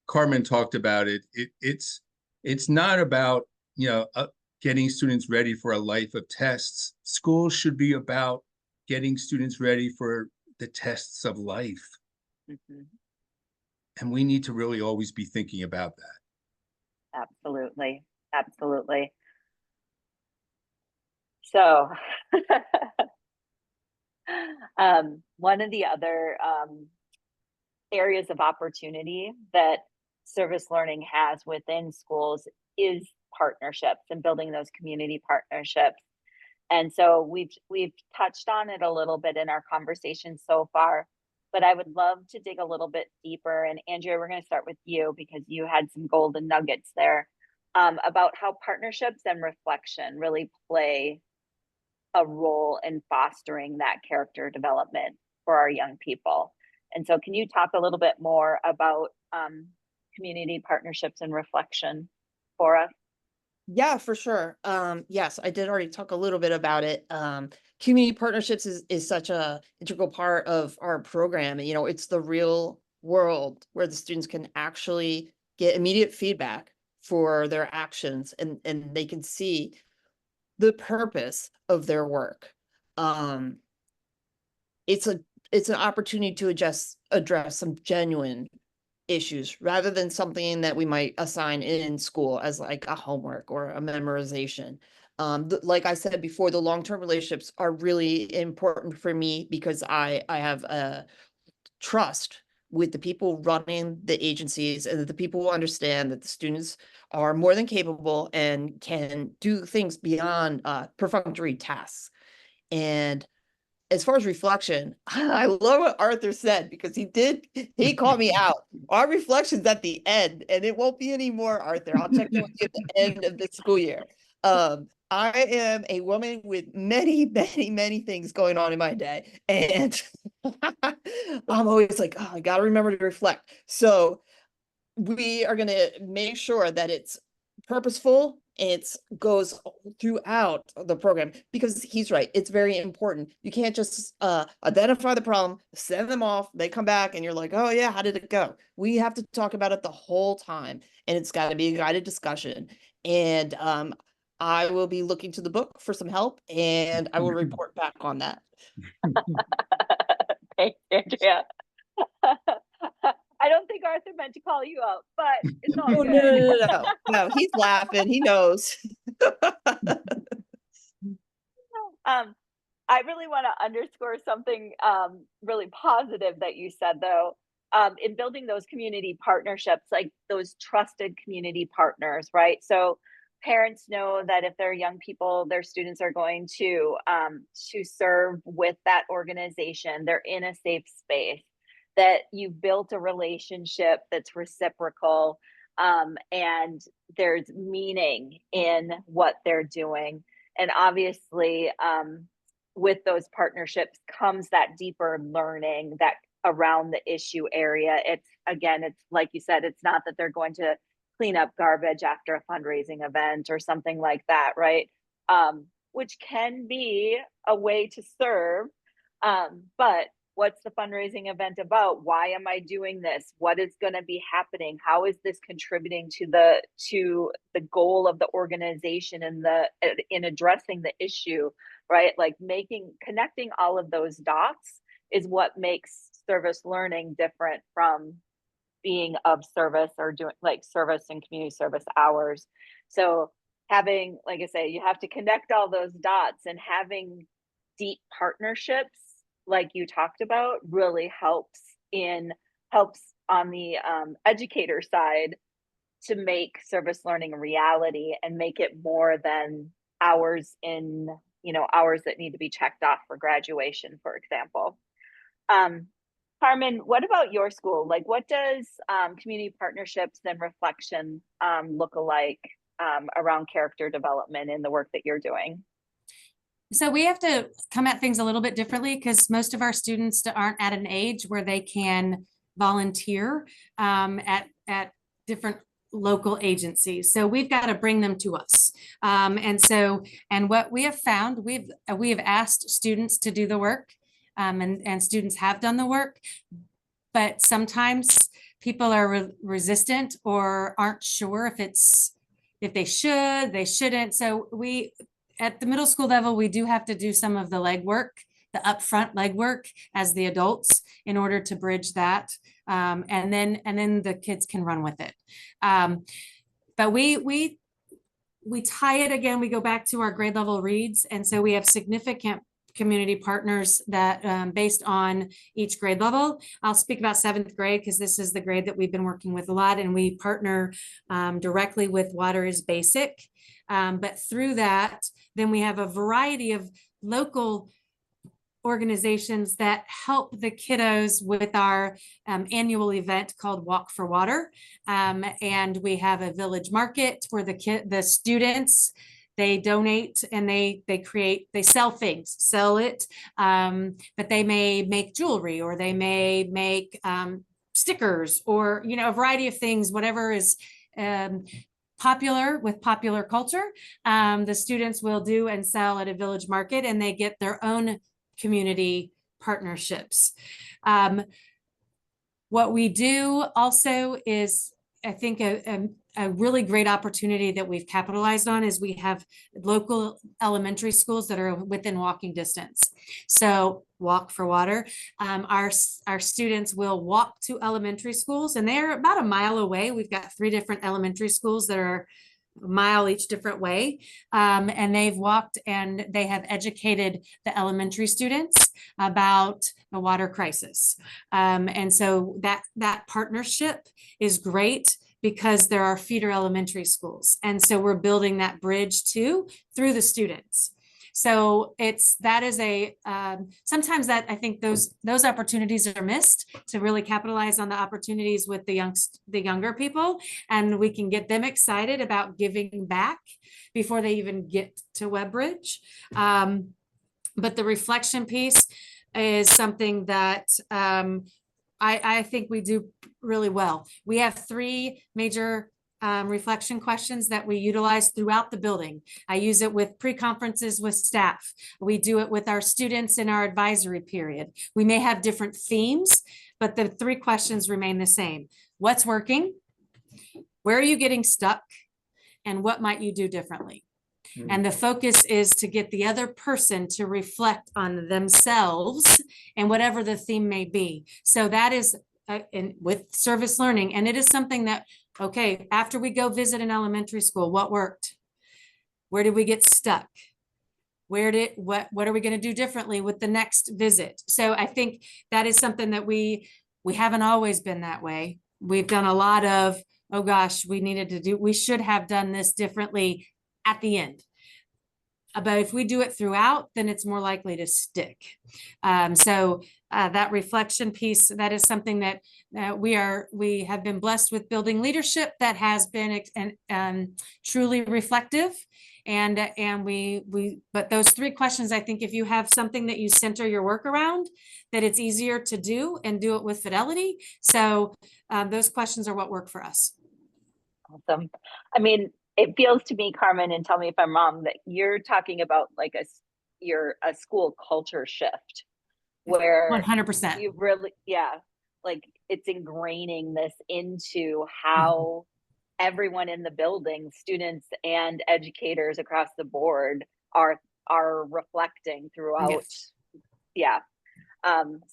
Carmen talked about it. It's not about getting students ready for a life of tests. Schools should be about getting students ready for the tests of life. Mm-hmm. And we need to really always be thinking about that. Absolutely. So one of the other areas of opportunity that service learning has within schools is partnerships and building those community partnerships. And so we've touched on it a little bit in our conversation so far, but I would love to dig a little bit deeper. And Andrea, we're going to start with you because you had some golden nuggets there, about how partnerships and reflection really play a role in fostering that character development for our young people. And so can you talk a little bit more about community partnerships and reflection for us? Yeah, for sure. Yes, I did already talk a little bit about it. Community partnerships is such a integral part of our program. And, it's the real world where the students can actually get immediate feedback for their actions, and they can see the purpose of their work. It's an opportunity to address some genuine issues rather than something that we might assign in school as like a homework or a memorization. Like I said before, the long-term relationships are really important for me because I have a trust with the people running the agencies, and that the people will understand that the students are more than capable and can do things beyond perfunctory tasks. And as far as reflection, I love what Arthur said because he called me out. Our reflection's at the end, and it won't be anymore, Arthur. I'll check in with you at the end of the school year. I am a woman with many, many, many things going on in my day, and I'm always like, oh, I gotta remember to reflect. So we are going to make sure that it's purposeful. It goes throughout the program because he's right. It's very important. You can't just identify the problem, send them off, they come back, and you're like, oh yeah, how did it go? We have to talk about it the whole time, and it's got to be a guided discussion. And I will be looking to the book for some help, and I will report back on that. Thanks, Andrea. I don't think Arthur meant to call you out, but it's all Oh, good. no, he's laughing. He knows. I really want to underscore something really positive that you said, though. In building those community partnerships, like those trusted community partners, right? So parents know that if their young people, their students are going to serve with that organization, they're in a safe space, that you've built a relationship that's reciprocal, and there's meaning in what they're doing. And obviously, with those partnerships comes that deeper learning that around the issue area. It's like you said, it's not that they're going to clean up garbage after a fundraising event or something like that, right? Which can be a way to serve. But what's the fundraising event about? Why am I doing this? What is going to be happening? How is this contributing to the goal of the organization and in addressing the issue, right? Like connecting all of those dots is what makes service learning different from being of service or doing like service and community service hours. So having, like I say, you have to connect all those dots, and having deep partnerships like you talked about really helps on the educator side to make service learning a reality and make it more than hours that need to be checked off for graduation, for example. Carmen, what about your school? Like, what does community partnerships and reflection look like around character development in the work that you're doing? So we have to come at things a little bit differently because most of our students aren't at an age where they can volunteer at different local agencies. So we've got to bring them to us. And what we have found, we have asked students to do the work, and students have done the work, but sometimes people are resistant or aren't sure if they shouldn't. So at the middle school level, we do have to do some of the legwork, the upfront legwork as the adults in order to bridge that. And then the kids can run with it. But we tie it again, we go back to our grade level reads. And so we have significant community partners that based on each grade level. I'll speak about 7th grade because this is the grade that we've been working with a lot, and we partner directly with Water is Basic. But through that, then we have a variety of local organizations that help the kiddos with our annual event called Walk for Water. And we have a village market where the students, they donate and they sell things, sell it, but they may make jewelry, or they may make stickers, or, you know, a variety of things, whatever is popular with popular culture. The students will do and sell at a village market, and they get their own community partnerships. What we do also is, I think, a really great opportunity that we've capitalized on is we have local elementary schools that are within walking distance. So Walk for Water, our students will walk to elementary schools, and they're about a mile away. We've got 3 different elementary schools that are a mile each different way, and they've walked and they have educated the elementary students about the water crisis, and so that partnership is great because there are feeder elementary schools, and so we're building that bridge too through the students. So that is sometimes that I think those opportunities are missed to really capitalize on the opportunities with the younger people, and we can get them excited about giving back before they even get to WebBridge. But the reflection piece is something that I think we do really well. We have 3 major reflection questions that we utilize throughout the building. I use it with pre-conferences with staff. We do it with our students in our advisory period. We may have different themes, but the 3 questions remain the same. What's working? Where are you getting stuck? And what might you do differently? And the focus is to get the other person to reflect on themselves and whatever the theme may be. So that is with service learning. And it is something that, okay, after we go visit an elementary school, what worked? Where did we get stuck? What are we going to do differently with the next visit? So I think that is something that we haven't always been that way. We've done a lot of, oh gosh, we should have done this differently at the end. But if we do it throughout, then it's more likely to stick. So that reflection piece, that is something that we have been blessed with, building leadership that has been truly reflective. But those 3 questions, I think if you have something that you center your work around, that it's easier to do and do it with fidelity. So those questions are what work for us. Awesome. I mean, it feels to me, Carmen, and tell me if I'm wrong, that you're talking about like a school culture shift where 100%. you really, like it's ingraining this into how everyone in the building, students and educators across the board, are reflecting throughout. Yes.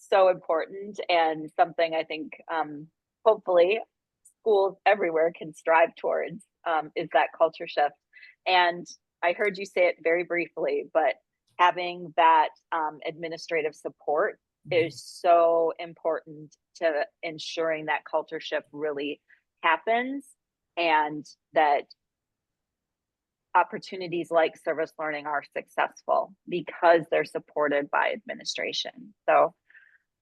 So important, and something I think hopefully schools everywhere can strive towards, is that culture shift. And I heard you say it very briefly, but having that administrative support is so important to ensuring that culture shift really happens, and that opportunities like service learning are successful because they're supported by administration. So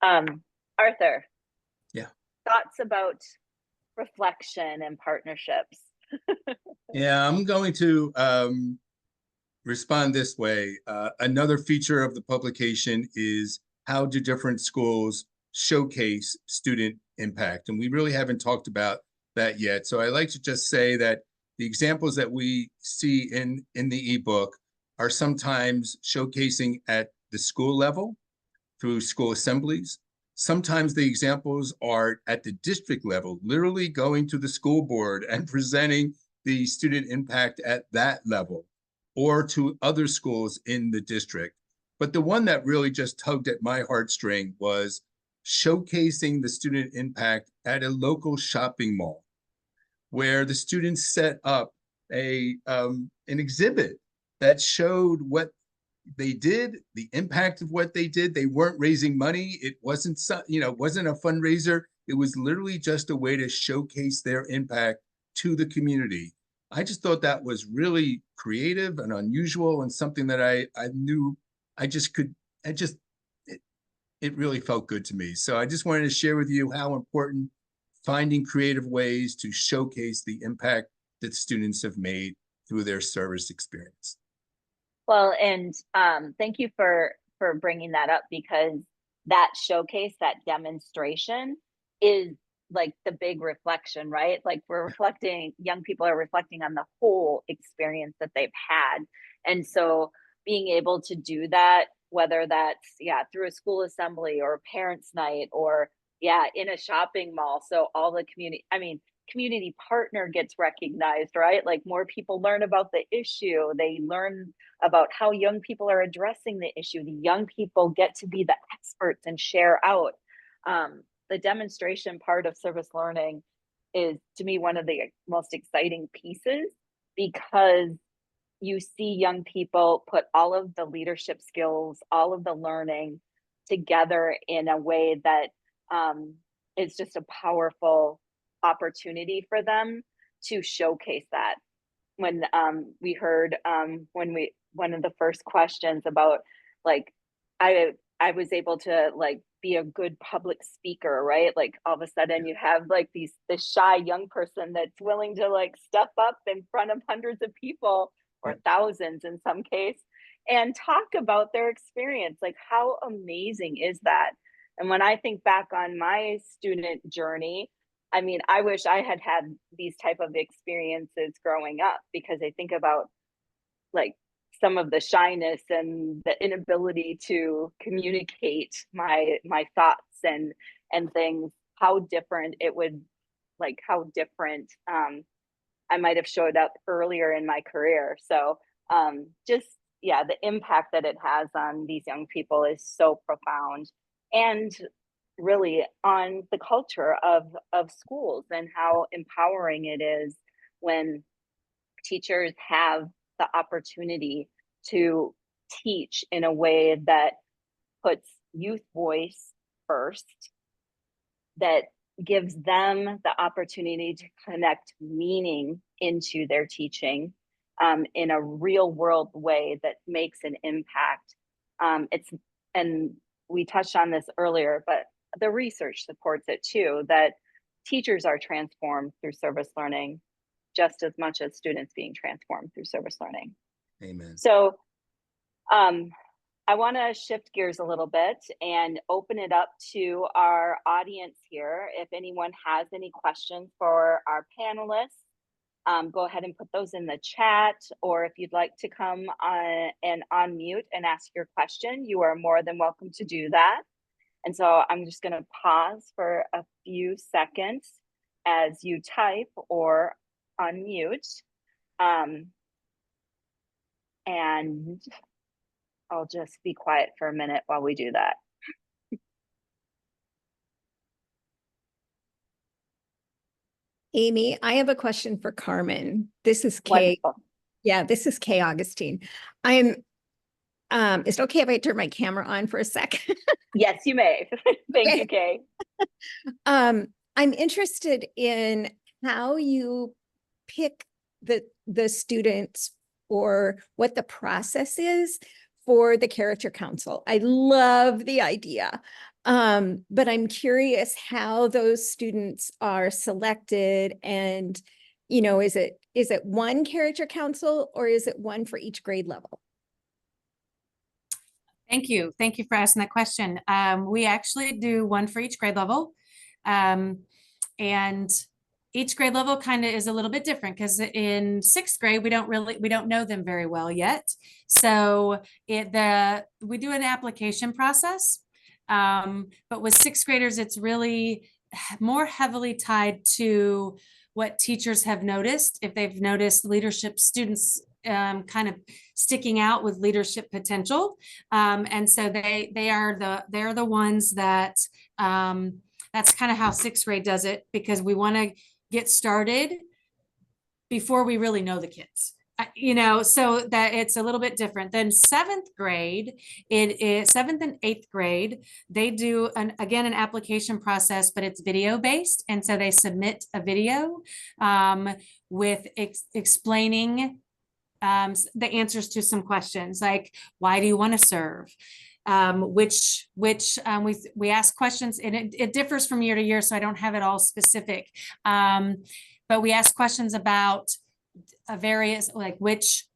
Arthur, thoughts about reflection and partnerships? Yeah, I'm going to respond this way. Another feature of the publication is how do different schools showcase student impact? And we really haven't talked about that yet. So I like to just say that the examples that we see in the ebook are sometimes showcasing at the school level through school assemblies. Sometimes the examples are at the district level, literally going to the school board and presenting the student impact at that level, or to other schools in the district. But the one that really just tugged at my heartstring was showcasing the student impact at a local shopping mall, where the students set up an exhibit that showed what they did, the impact of what they did. They weren't raising money. It wasn't, it wasn't a fundraiser. It was literally just a way to showcase their impact to the community. I just thought that was really creative and unusual, and something that I knew I just could, it really felt good to me. So I just wanted to share with you how important finding creative ways to showcase the impact that students have made through their service experience. Well, and thank you for bringing that up, because that showcase, that demonstration is like the big reflection, right? Like we're reflecting, young people are reflecting on the whole experience that they've had. And so being able to do that, whether that's, through a school assembly or parents' night, or in a shopping mall. So all the community partner gets recognized, right? Like more people learn about the issue. They learn about how young people are addressing the issue. The young people get to be the experts and share out. The demonstration part of service learning is, to me, one of the most exciting pieces, because you see young people put all of the leadership skills, all of the learning together in a way that is just a powerful opportunity for them to showcase that. When we heard one of the first questions about, like, I was able to like be a good public speaker, right? Like all of a sudden you have like this shy young person that's willing to like step up in front of hundreds of people, or thousands in some case, and talk about their experience. Like, how amazing is that? And when I think back on my student journey, I mean, I wish I had had these type of experiences growing up, because I think about like some of the shyness and the inability to communicate my thoughts and things, how different it would, like how different I might have showed up earlier in my career. So just, the impact that it has on these young people is so profound, and really on the culture of schools, and how empowering it is when teachers have the opportunity to teach in a way that puts youth voice first, that gives them the opportunity to connect meaning into their teaching in a real world way that makes an impact. And we touched on this earlier, but the research supports it too, that teachers are transformed through service learning just as much as students being transformed through service learning. Amen. So I want to shift gears a little bit and open it up to our audience here. If anyone has any questions for our panelists, go ahead and put those in the chat, or if you'd like to come on and unmute and ask your question, you are more than welcome to do that. And so I'm just going to pause for a few seconds as you type or unmute. And I'll just be quiet for a minute while we do that. Amy, I have a question for Carmen. This is Kay. Wonderful. Yeah, this is Kay Augustine. Is it okay if I turn my camera on for a sec? Yes, you may. Thank you, Kay. I'm interested in how you pick the students, or what the process is for the Character Council. I love the idea, but I'm curious how those students are selected, and is it one Character Council, or is it one for each grade level? Thank you. Thank you for asking that question. We actually do one for each grade level. And each grade level kind of is a little bit different, because in 6th grade, we don't know them very well yet. So we do an application process. But with 6th graders, it's really more heavily tied to what teachers have noticed. If they've noticed leadership students kind of sticking out with leadership potential. And so they're the ones that that's kind of how 6th grade does it, because we want to get started before we really know the kids. you know, so that it's a little bit different. Then seventh grade, it is seventh and eighth grade, they do again an application process, but it's video based. And so they submit a video with explaining the answers to some questions like, why do you want to serve? We ask questions, and it differs from year to year, so I don't have it all specific. But we ask questions about various, like which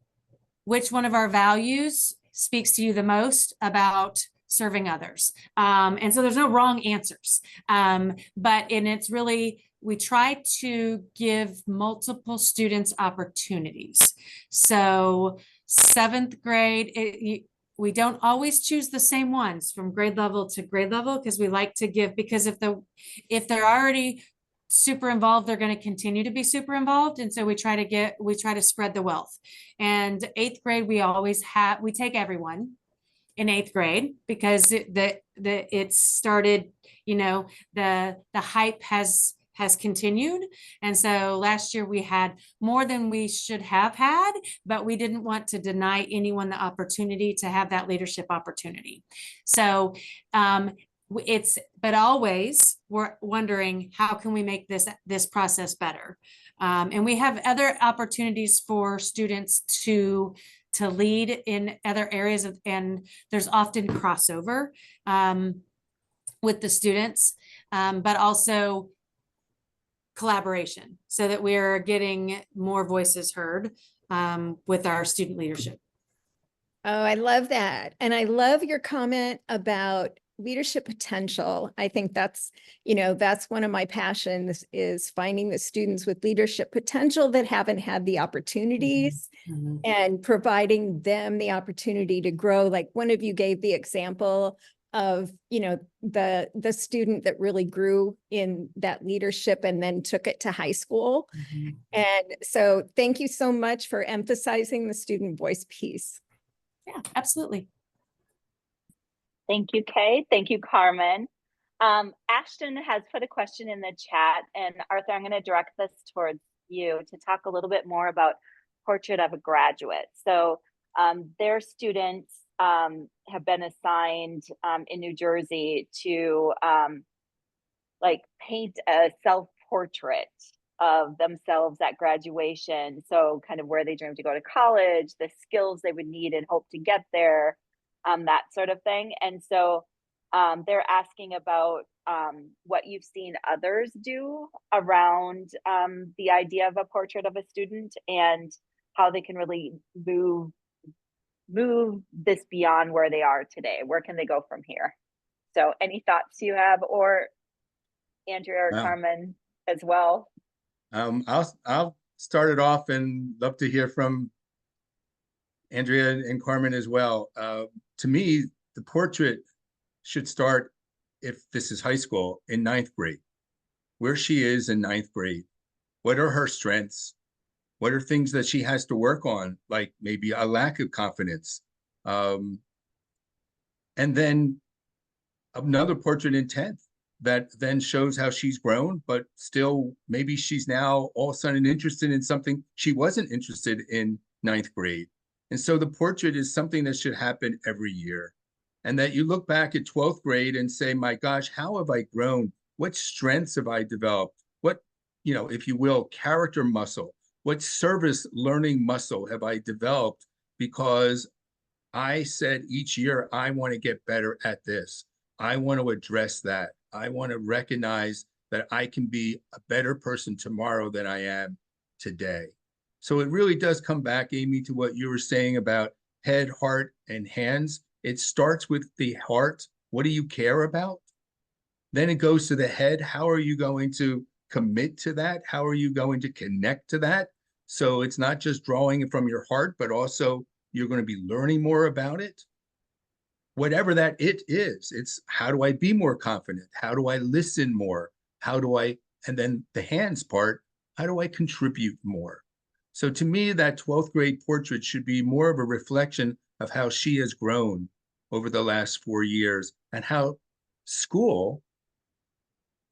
one of our values speaks to you the most about serving others. And so there's no wrong answers. But it's really, we try to give multiple students opportunities. So seventh grade, we don't always choose the same ones from grade level to grade level, because we like to give, because if they're already super involved, they're going to continue to be super involved. And so we try to spread the wealth. And eighth grade, we take everyone in eighth grade, because it started, you know, the hype has continued. And so last year we had more than we should have had, but we didn't want to deny anyone the opportunity to have that leadership opportunity. So but always we're wondering, how can we make this process better? And we have other opportunities for students to lead in other areas and there's often crossover with the students, but also collaboration, so that we're getting more voices heard with our student leadership. Oh, I love that. And I love your comment about leadership potential. I think that's one of my passions, is finding the students with leadership potential that haven't had the opportunities and providing them the opportunity to grow. Like one of you gave the example of, the student that really grew in that leadership and then took it to high school. And so thank you so much for emphasizing the student voice piece. Yeah, absolutely. Thank you, Kay. Thank you, Carmen. Ashton has put a question in the chat, and Arthur, I'm going to direct this towards you to talk a little bit more about Portrait of a Graduate. So their students have been assigned in New Jersey to paint a self-portrait of themselves at graduation. So kind of where they dream to go to college, the skills they would need and hope to get there, that sort of thing. And so they're asking about what you've seen others do around the idea of a portrait of a student and how they can really move this beyond where they are today. Where can they go from here? So any thoughts you have, or Andrea or Carmen as well? I'll start it off and love to hear from Andrea and Carmen as well. To me, the portrait should start, if this is high school, in ninth grade. Where she is in ninth grade. What are her strengths? What are things that she has to work on, like maybe a lack of confidence? And then another portrait in 10th that then shows how she's grown, but still maybe she's now all of a sudden interested in something she wasn't interested in ninth grade. And so the portrait is something that should happen every year. And that you look back at 12th grade and say, my gosh, how have I grown? What strengths have I developed? What, if you will, character muscle, what service learning muscle have I developed? Because I said each year, I want to get better at this. I want to address that. I want to recognize that I can be a better person tomorrow than I am today. So it really does come back, Amy, to what you were saying about head, heart, and hands. It starts with the heart. What do you care about? Then it goes to the head. How are you going to commit to that? How are you going to connect to that? So it's not just drawing it from your heart, but also you're going to be learning more about it. Whatever that it is, it's how do I be more confident? How do I listen more? And then the hands part, how do I contribute more? So to me, that 12th grade portrait should be more of a reflection of how she has grown over the last 4 years and how school,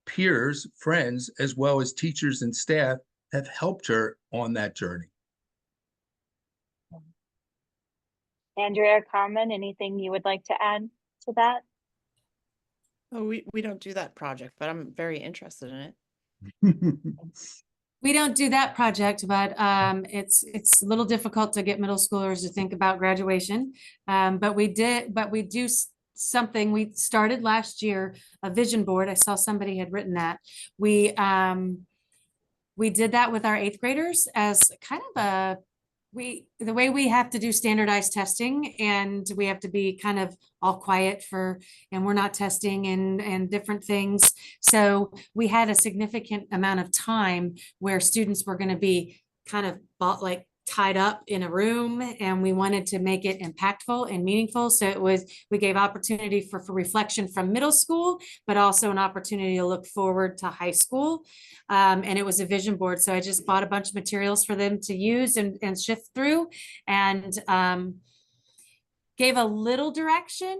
peers, friends, as well as teachers and staff have helped her on that journey. Andrea, Carmen, anything you would like to add to that? Oh, we don't do that project, but I'm very interested in it. We don't do that project, but it's a little difficult to get middle schoolers to think about graduation. But we do something. We started last year, a vision board. I saw somebody had written that. We did that with our eighth graders as kind of the way we have to do standardized testing, and we have to be kind of all quiet and we're not testing and different things. So we had a significant amount of time where students were going to be kind of like tied up in a room, and we wanted to make it impactful and meaningful. So we gave opportunity for reflection from middle school, but also an opportunity to look forward to high school. And it was a vision board. So I just bought a bunch of materials for them to use and shift through, and gave a little direction,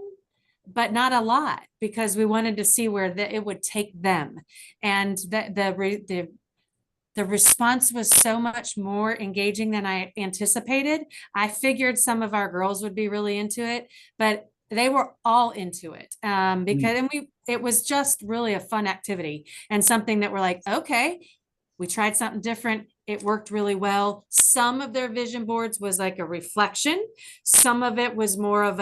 but not a lot, because we wanted to see where it would take them. And the response was so much more engaging than I anticipated. I figured some of our girls would be really into it, but they were all into it, because it was just really a fun activity and something that we're like, okay, we tried something different. It worked really well. Some of their vision boards was like a reflection. Some of it was more of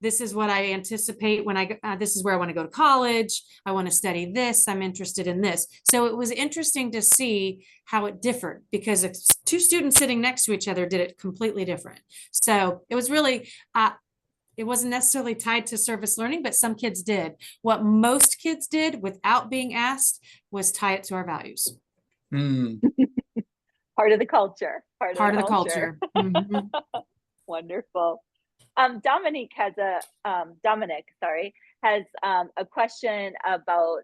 this is what I anticipate when this is where I want to go to college. I want to study this. I'm interested in this. So it was interesting to see how it differed, because two students sitting next to each other did it completely different. So it was really, it wasn't necessarily tied to service learning, but some kids did. What most kids did without being asked was tie it to our values. Part of the culture. Part of the culture. Mm-hmm. Wonderful. Dominic has a question about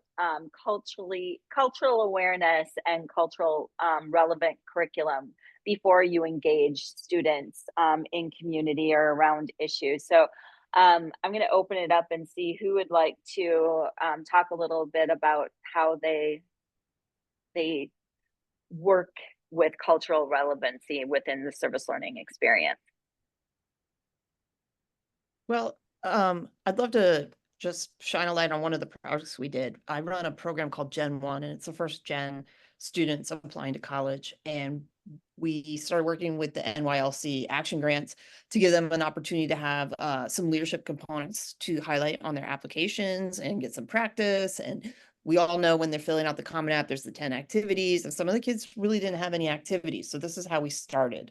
cultural awareness and cultural relevant curriculum before you engage students in community or around issues. So I'm going to open it up and see who would like to talk a little bit about how they work with cultural relevancy within the service learning experience. Well, I'd love to just shine a light on one of the projects we did. I run a program called Gen 1, and it's the first gen students applying to college. And we started working with the NYLC action grants to give them an opportunity to have some leadership components to highlight on their applications and get some practice. And we all know when they're filling out the Common App, there's the 10 activities, and some of the kids really didn't have any activities. So this is how we started.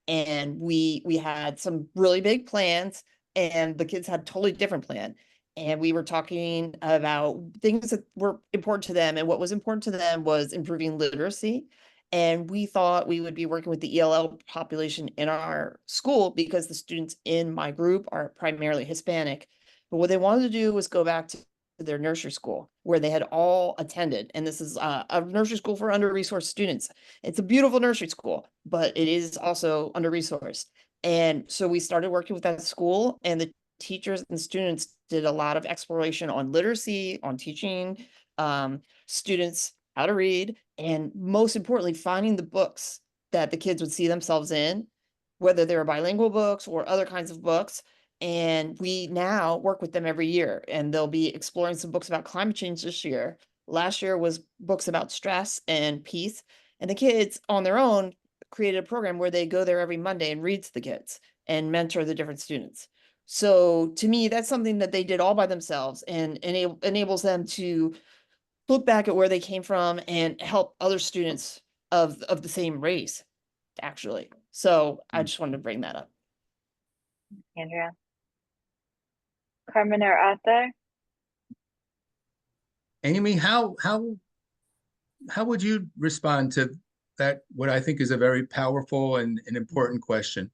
And we had some really big plans, and the kids had a totally different plan. And we were talking about things that were important to them. And what was important to them was improving literacy. And we thought we would be working with the ELL population in our school, because the students in my group are primarily Hispanic. But what they wanted to do was go back to their nursery school where they had all attended. And this is a nursery school for under-resourced students. It's a beautiful nursery school, but it is also under-resourced. And so we started working with that school, and the teachers and students did a lot of exploration on literacy, on teaching students how to read, and most importantly, finding the books that the kids would see themselves in, whether they were bilingual books or other kinds of books. And we now work with them every year, and they'll be exploring some books about climate change this year. Last year was books about stress and peace, and the kids on their own created a program where they go there every Monday and read to the kids and mentor the different students. So to me, that's something that they did all by themselves, and enables them to look back at where they came from and help other students of the same race, actually. So I just wanted to bring that up. Andrea. Carmen or Arthur? Amy, how would you respond to that, what I think is a very powerful and an important question?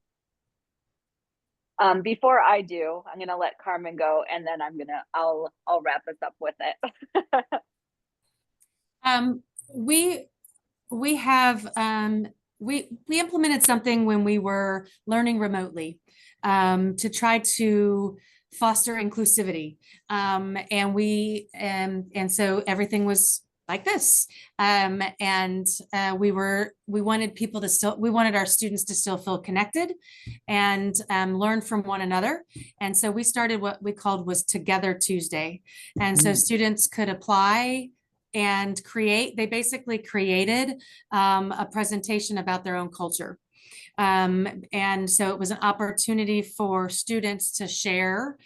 Before I do, I'm gonna let Carmen go, and then I'll wrap us up with it. We implemented something when we were learning remotely, to try to foster inclusivity. And so everything was like this. And we wanted we wanted our students to still feel connected and learn from one another. And so we started what we called was Together Tuesday. And so students could apply and they basically created a presentation about their own culture. And so it was an opportunity for students to share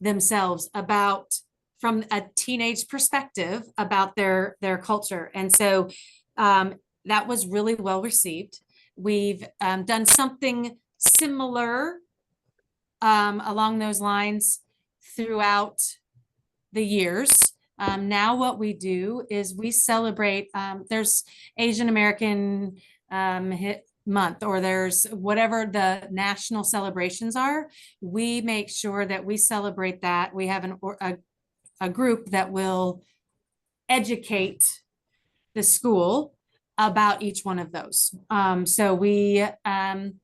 themselves from a teenage perspective about their culture. And so that was really well received. We've done something similar along those lines throughout the years. Now what we do is we celebrate, there's Asian American month, or there's whatever the national celebrations are. We make sure that we celebrate that. We have a group that will educate the school about each one of those. So we on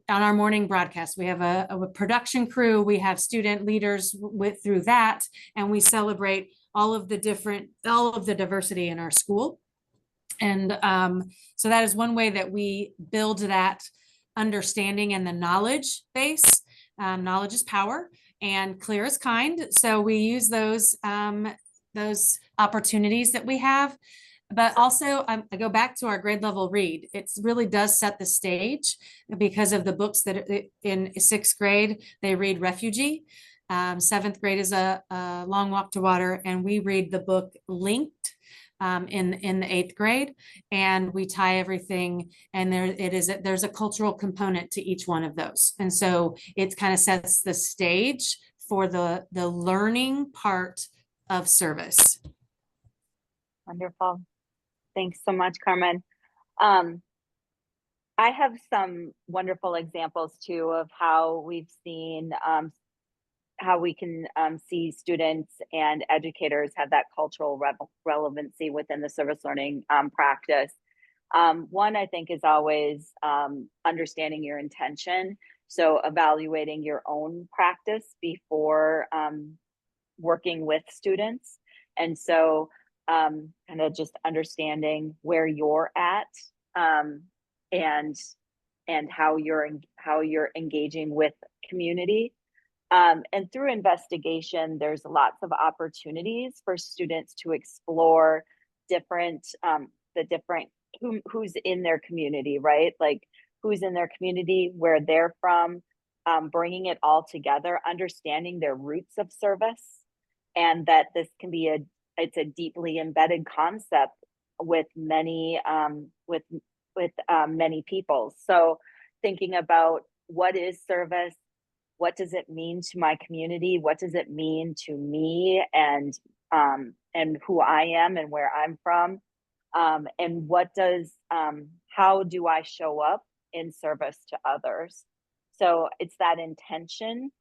our morning broadcast, we have a production crew, we have student leaders through that, and we celebrate all of the diversity in our school. And so that is one way that we build that understanding and the knowledge base. Knowledge is power, and clear is kind. So we use those opportunities that we have. But also, I go back to our grade level read. It really does set the stage because of the books that in 6th grade, they read Refugee. 7th grade is a Long Walk to Water, and we read the book Linked in the 8th grade, and we tie everything, and there's a cultural component to each one of those. And so it kind of sets the stage for the learning part of service. Wonderful. Thanks so much, Carmen. I have some wonderful examples too of how we've seen how we can see students and educators have that cultural relevancy within the service learning practice. One, I think, is always understanding your intention. So evaluating your own practice before working with students. And so kind of just understanding where you're at and how you're engaging with community. And through investigation, there's lots of opportunities for students to explore who's in their community, right? Like who's in their community, where they're from, bringing it all together, understanding their roots of service, and that this can be it's a deeply embedded concept with many many people. So thinking about what is service, what does it mean to my community, what does it mean to me, and who I am and where I'm from, and how do I show up in service to others? So it's that intention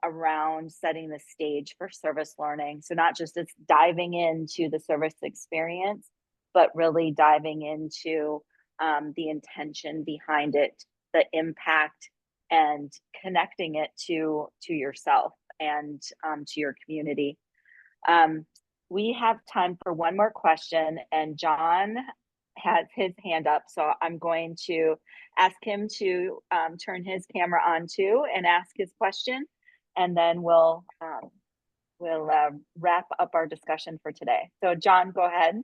around setting the stage for service learning. So not just it's diving into the service experience, but really diving into the intention behind it, the impact, and connecting it to yourself and to your community. We have time for one more question, and John has his hand up, so I'm going to ask him to turn his camera on too and ask his question, and then we'll wrap up our discussion for today. So John, go ahead.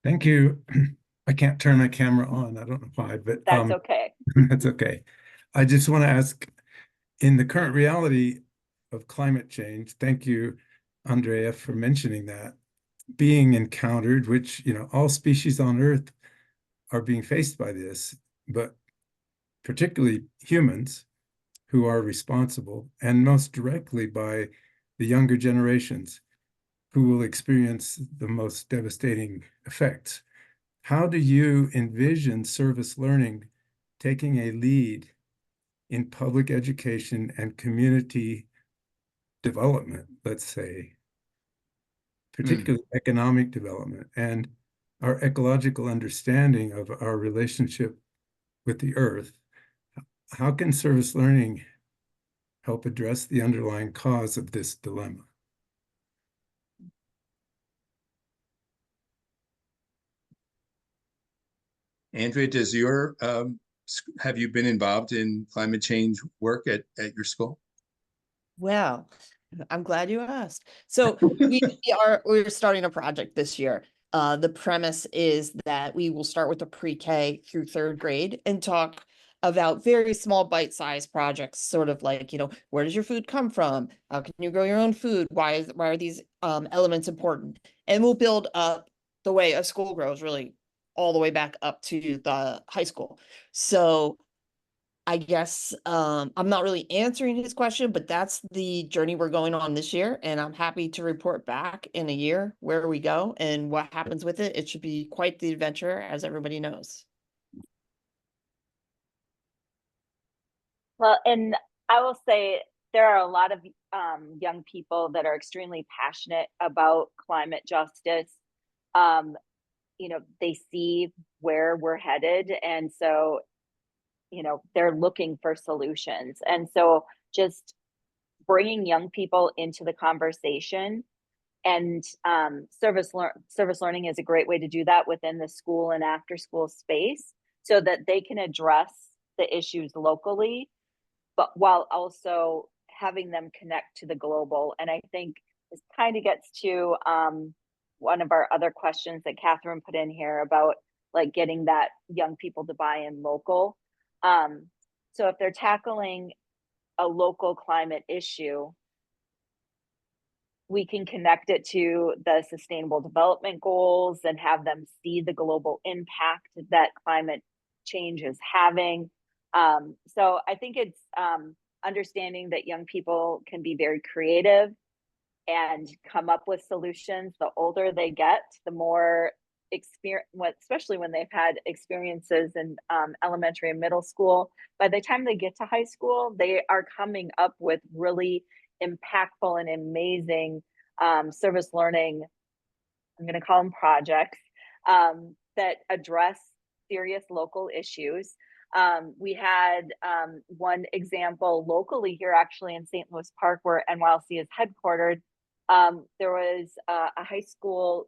Thank you. I can't turn my camera on. I don't know why, but that's okay. That's okay. I just want to ask, in the current reality of climate change, thank you, Andrea, for mentioning that, being encountered, which, all species on Earth are being faced by this, but particularly humans who are responsible, and most directly by the younger generations who will experience the most devastating effects. How do you envision service learning taking a lead in public education and community development, let's say, particularly economic development, and our ecological understanding of our relationship with the earth? How can service learning help address the underlying cause of this dilemma? Andrea, does your have you been involved in climate change work at your school? Well, I'm glad you asked. So we're starting a project this year. The premise is that we will start with the pre-K through third grade and talk about very small bite-sized projects, sort of like, where does your food come from? How can you grow your own food? Why are these elements important? And we'll build up the way a school grows, really all the way back up to the high school. So I guess I'm not really answering his question, but that's the journey we're going on this year. And I'm happy to report back in a year where we go and what happens with it. It should be quite the adventure, as everybody knows. Well, and I will say there are a lot of young people that are extremely passionate about climate justice. They see where we're headed, and so they're looking for solutions. And so just bringing young people into the conversation, and service learning is a great way to do that within the school and after school space, so that they can address the issues locally, but while also having them connect to the global. And I think this kind of gets to one of our other questions that Catherine put in here about like getting that young people to buy in local. So if they're tackling a local climate issue, we can connect it to the sustainable development goals and have them see the global impact that climate change is having. So I think it's understanding that young people can be very creative and come up with solutions. The older they get, the more experience, especially when they've had experiences in elementary and middle school, by the time they get to high school, they are coming up with really impactful and amazing service learning, I'm going to call them projects, that address serious local issues. We had one example locally here, actually in St. Louis Park, where NYLC is headquartered. There was a high school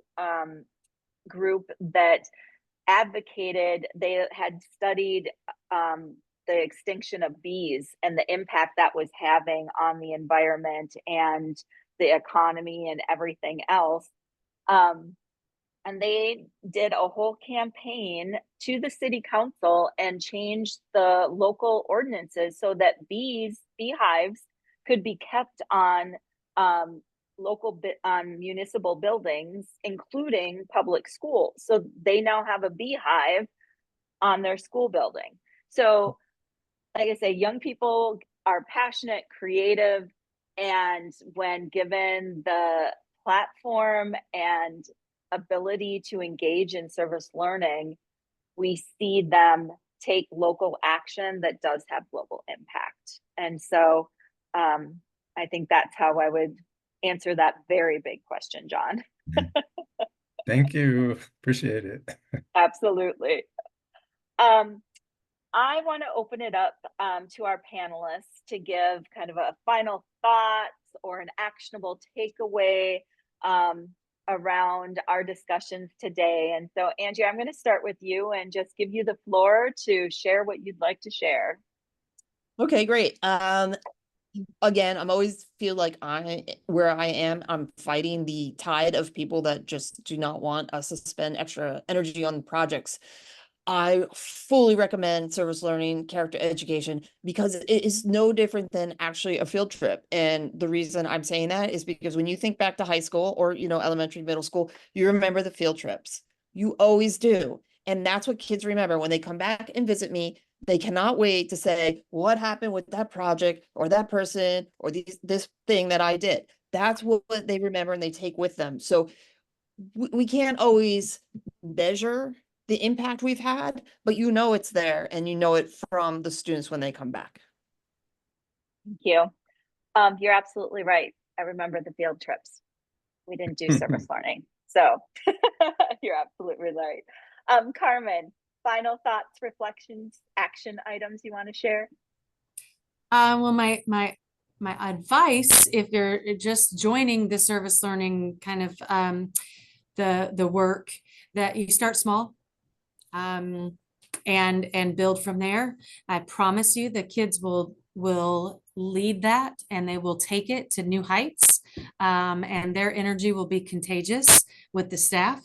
group that advocated, they had studied the extinction of bees and the impact that was having on the environment and the economy and everything else. And they did a whole campaign to the city council and changed the local ordinances so that beehives could be kept on municipal buildings, including public schools. So they now have a beehive on their school building. So like I say, young people are passionate, creative, and when given the platform and ability to engage in service learning, we see them take local action that does have global impact. And so I think that's how I would answer that very big question, John. Thank you. Appreciate it. Absolutely. I want to open it up to our panelists to give kind of a final thoughts or an actionable takeaway around our discussions today. And so, Angie, I'm going to start with you and just give you the floor to share what you'd like to share. Okay, great. Again, I'm always feel like where I am, I'm fighting the tide of people that just do not want us to spend extra energy on projects. I fully recommend service learning, character education, because it is no different than actually a field trip. And the reason I'm saying that is because when you think back to high school or, elementary, middle school, you remember the field trips. You always do. And that's what kids remember when they come back and visit me. They cannot wait to say, what happened with that project or that person or this thing that I did. That's what they remember and they take with them. So we can't always measure the impact we've had, but it's there and it from the students when they come back. Thank you. You're absolutely right. I remember the field trips. We didn't do service learning. So you're absolutely right. Carmen, final thoughts, reflections, action items you want to share? Well, my advice, if you're just joining the service learning kind of the work, that you start small. and build from there. I promise you the kids will lead that, and they will take it to new heights, and their energy will be contagious with the staff.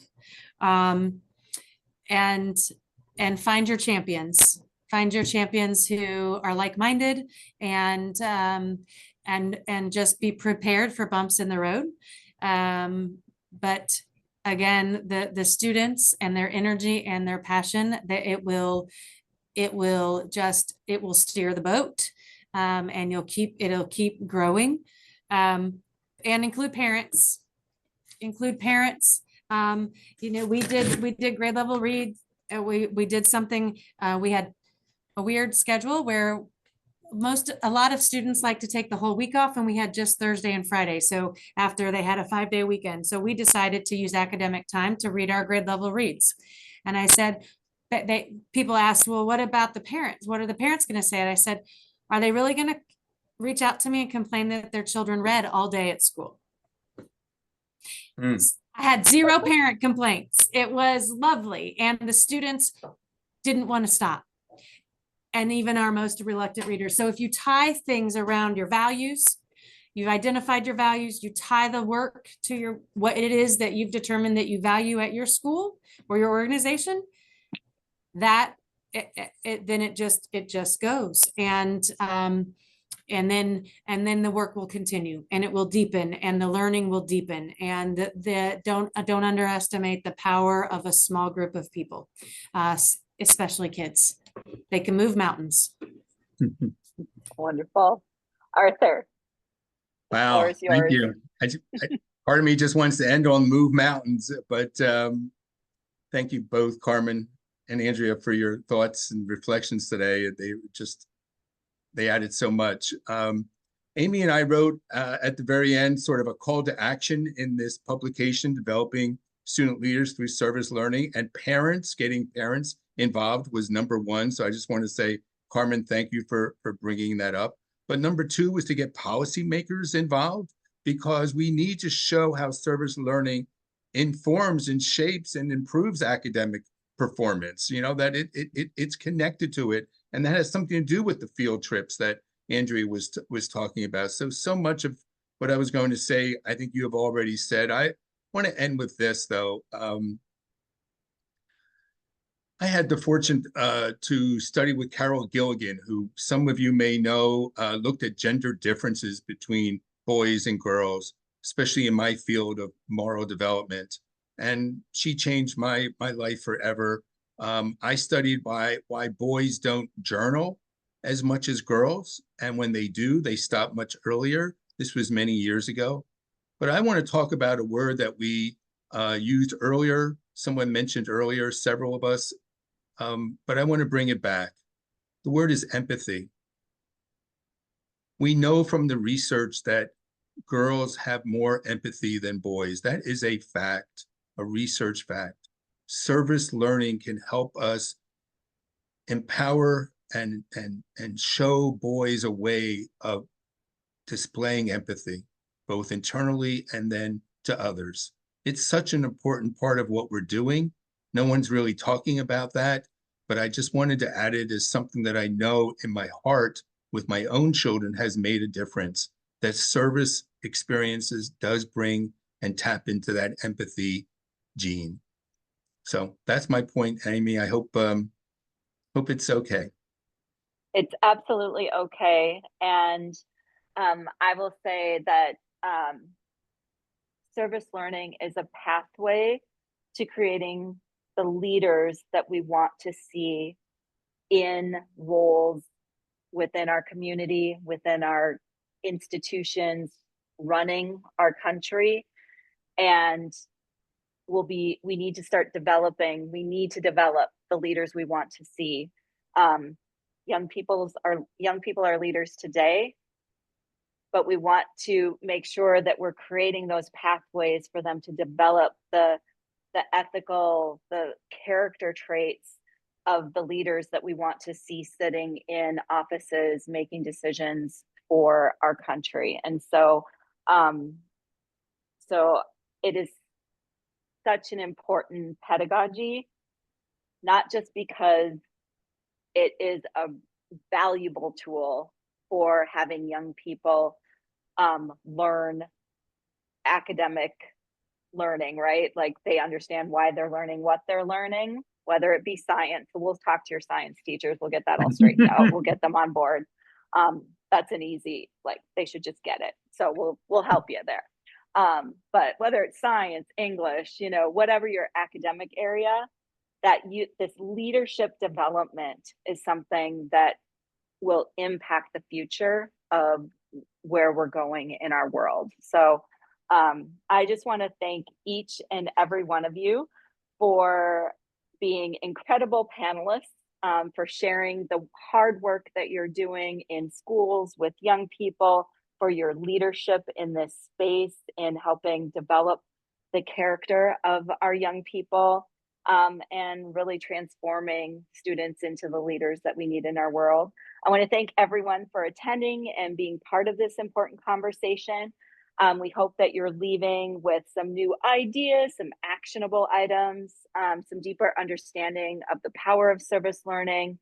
And find your champions. Find your champions who are like-minded, and just be prepared for bumps in the road. But again, the students and their energy and their passion, that it will steer the boat, and it'll keep growing. And include parents. We did grade level reads. We did something. We had a weird schedule where a lot of students like to take the whole week off, and we had just Thursday and Friday. So after they had a 5-day weekend, so we decided to use academic time to read our grade level reads. And I said, people asked, well, what about the parents? What are the parents going to say? And I said, are they really going to reach out to me and complain that their children read all day at school? I had 0 parent complaints. It was lovely. And the students didn't want to stop. And even our most reluctant readers. So if you tie things around your values, you've identified your values, you tie the work to what it is that you've determined that you value at your school or your organization, then it just goes. And then the work will continue, and it will deepen, and the learning will deepen. And don't underestimate the power of a small group of people, especially kids. They can move mountains. Wonderful. Arthur. Wow, thank you. Part of me just wants to end on move mountains, but thank you both, Carmen and Andrea, for your thoughts and reflections today. They added so much. Amy and I wrote at the very end sort of a call to action in this publication, developing student leaders through service learning, and getting parents involved was number 1. So I just want to say, Carmen, thank you for bringing that up. But number 2 was to get policymakers involved, because we need to show how service learning informs and shapes and improves academic performance, that it's connected to it. And that has something to do with the field trips that Andrea was talking about. So much of what I was going to say, I think you have already said. I want to end with this, though. I had the fortune to study with Carol Gilligan, who some of you may know, looked at gender differences between boys and girls, especially in my field of moral development. And she changed my life forever. I studied why boys don't journal as much as girls. And when they do, they stop much earlier. This was many years ago. But I want to talk about a word that we used earlier. Someone mentioned earlier, several of us, but I want to bring it back. The word is empathy. We know from the research that girls have more empathy than boys. That is a fact, a research fact. Service learning can help us empower and show boys a way of displaying empathy, both internally and then to others. It's such an important part of what we're doing. No one's really talking about that, but I just wanted to add it as something that I know in my heart with my own children has made a difference, that service experiences does bring and tap into that empathy gene. So that's my point, Amy. I hope it's okay. It's absolutely okay. And I will say that service learning is a pathway to creating the leaders that we want to see in roles within our community, within our institutions, running our country. And we need to develop the leaders we want to see. Young people are leaders today, but we want to make sure that we're creating those pathways for them to develop the ethical, the character traits of the leaders that we want to see sitting in offices, making decisions for our country. And so it is such an important pedagogy, not just because it is a valuable tool for having young people learn academic learning, right? Like they understand why they're learning what they're learning, whether it be science. So we'll talk to your science teachers. We'll get that all straightened out. We'll get them on board. That's an easy, like they should just get it. So we'll help you there. But whether it's science, English, you know, whatever your academic area, this leadership development is something that will impact the future of where we're going in our world. So I just want to thank each and every one of you for being incredible panelists, for sharing the hard work that you're doing in schools with young people, for your leadership in this space in helping develop the character of our young people, and really transforming students into the leaders that we need in our world. I want to thank everyone for attending and being part of this important conversation. We hope that you're leaving with some new ideas, some actionable items, some deeper understanding of the power of service learning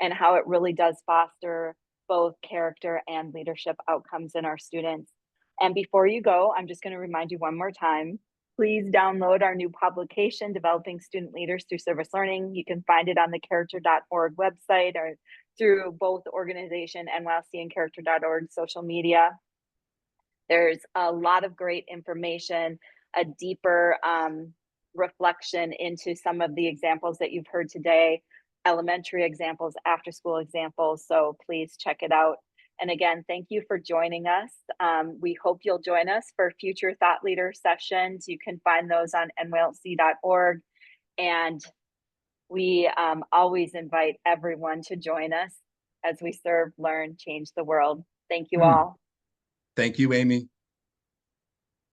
and how it really does foster both character and leadership outcomes in our students. And before you go, I'm just going to remind you one more time, please download our new publication, Developing Student Leaders Through Service Learning. You can find it on the character.org website or through both organization NYLC and character.org social media. There's a lot of great information, a deeper reflection into some of the examples that you've heard today, elementary examples, after school examples. So please check it out. And again, thank you for joining us. We hope you'll join us for future thought leader sessions. You can find those on nylc.org. And we always invite everyone to join us as we serve, learn, change the world. Thank you all. Thank you, Amy.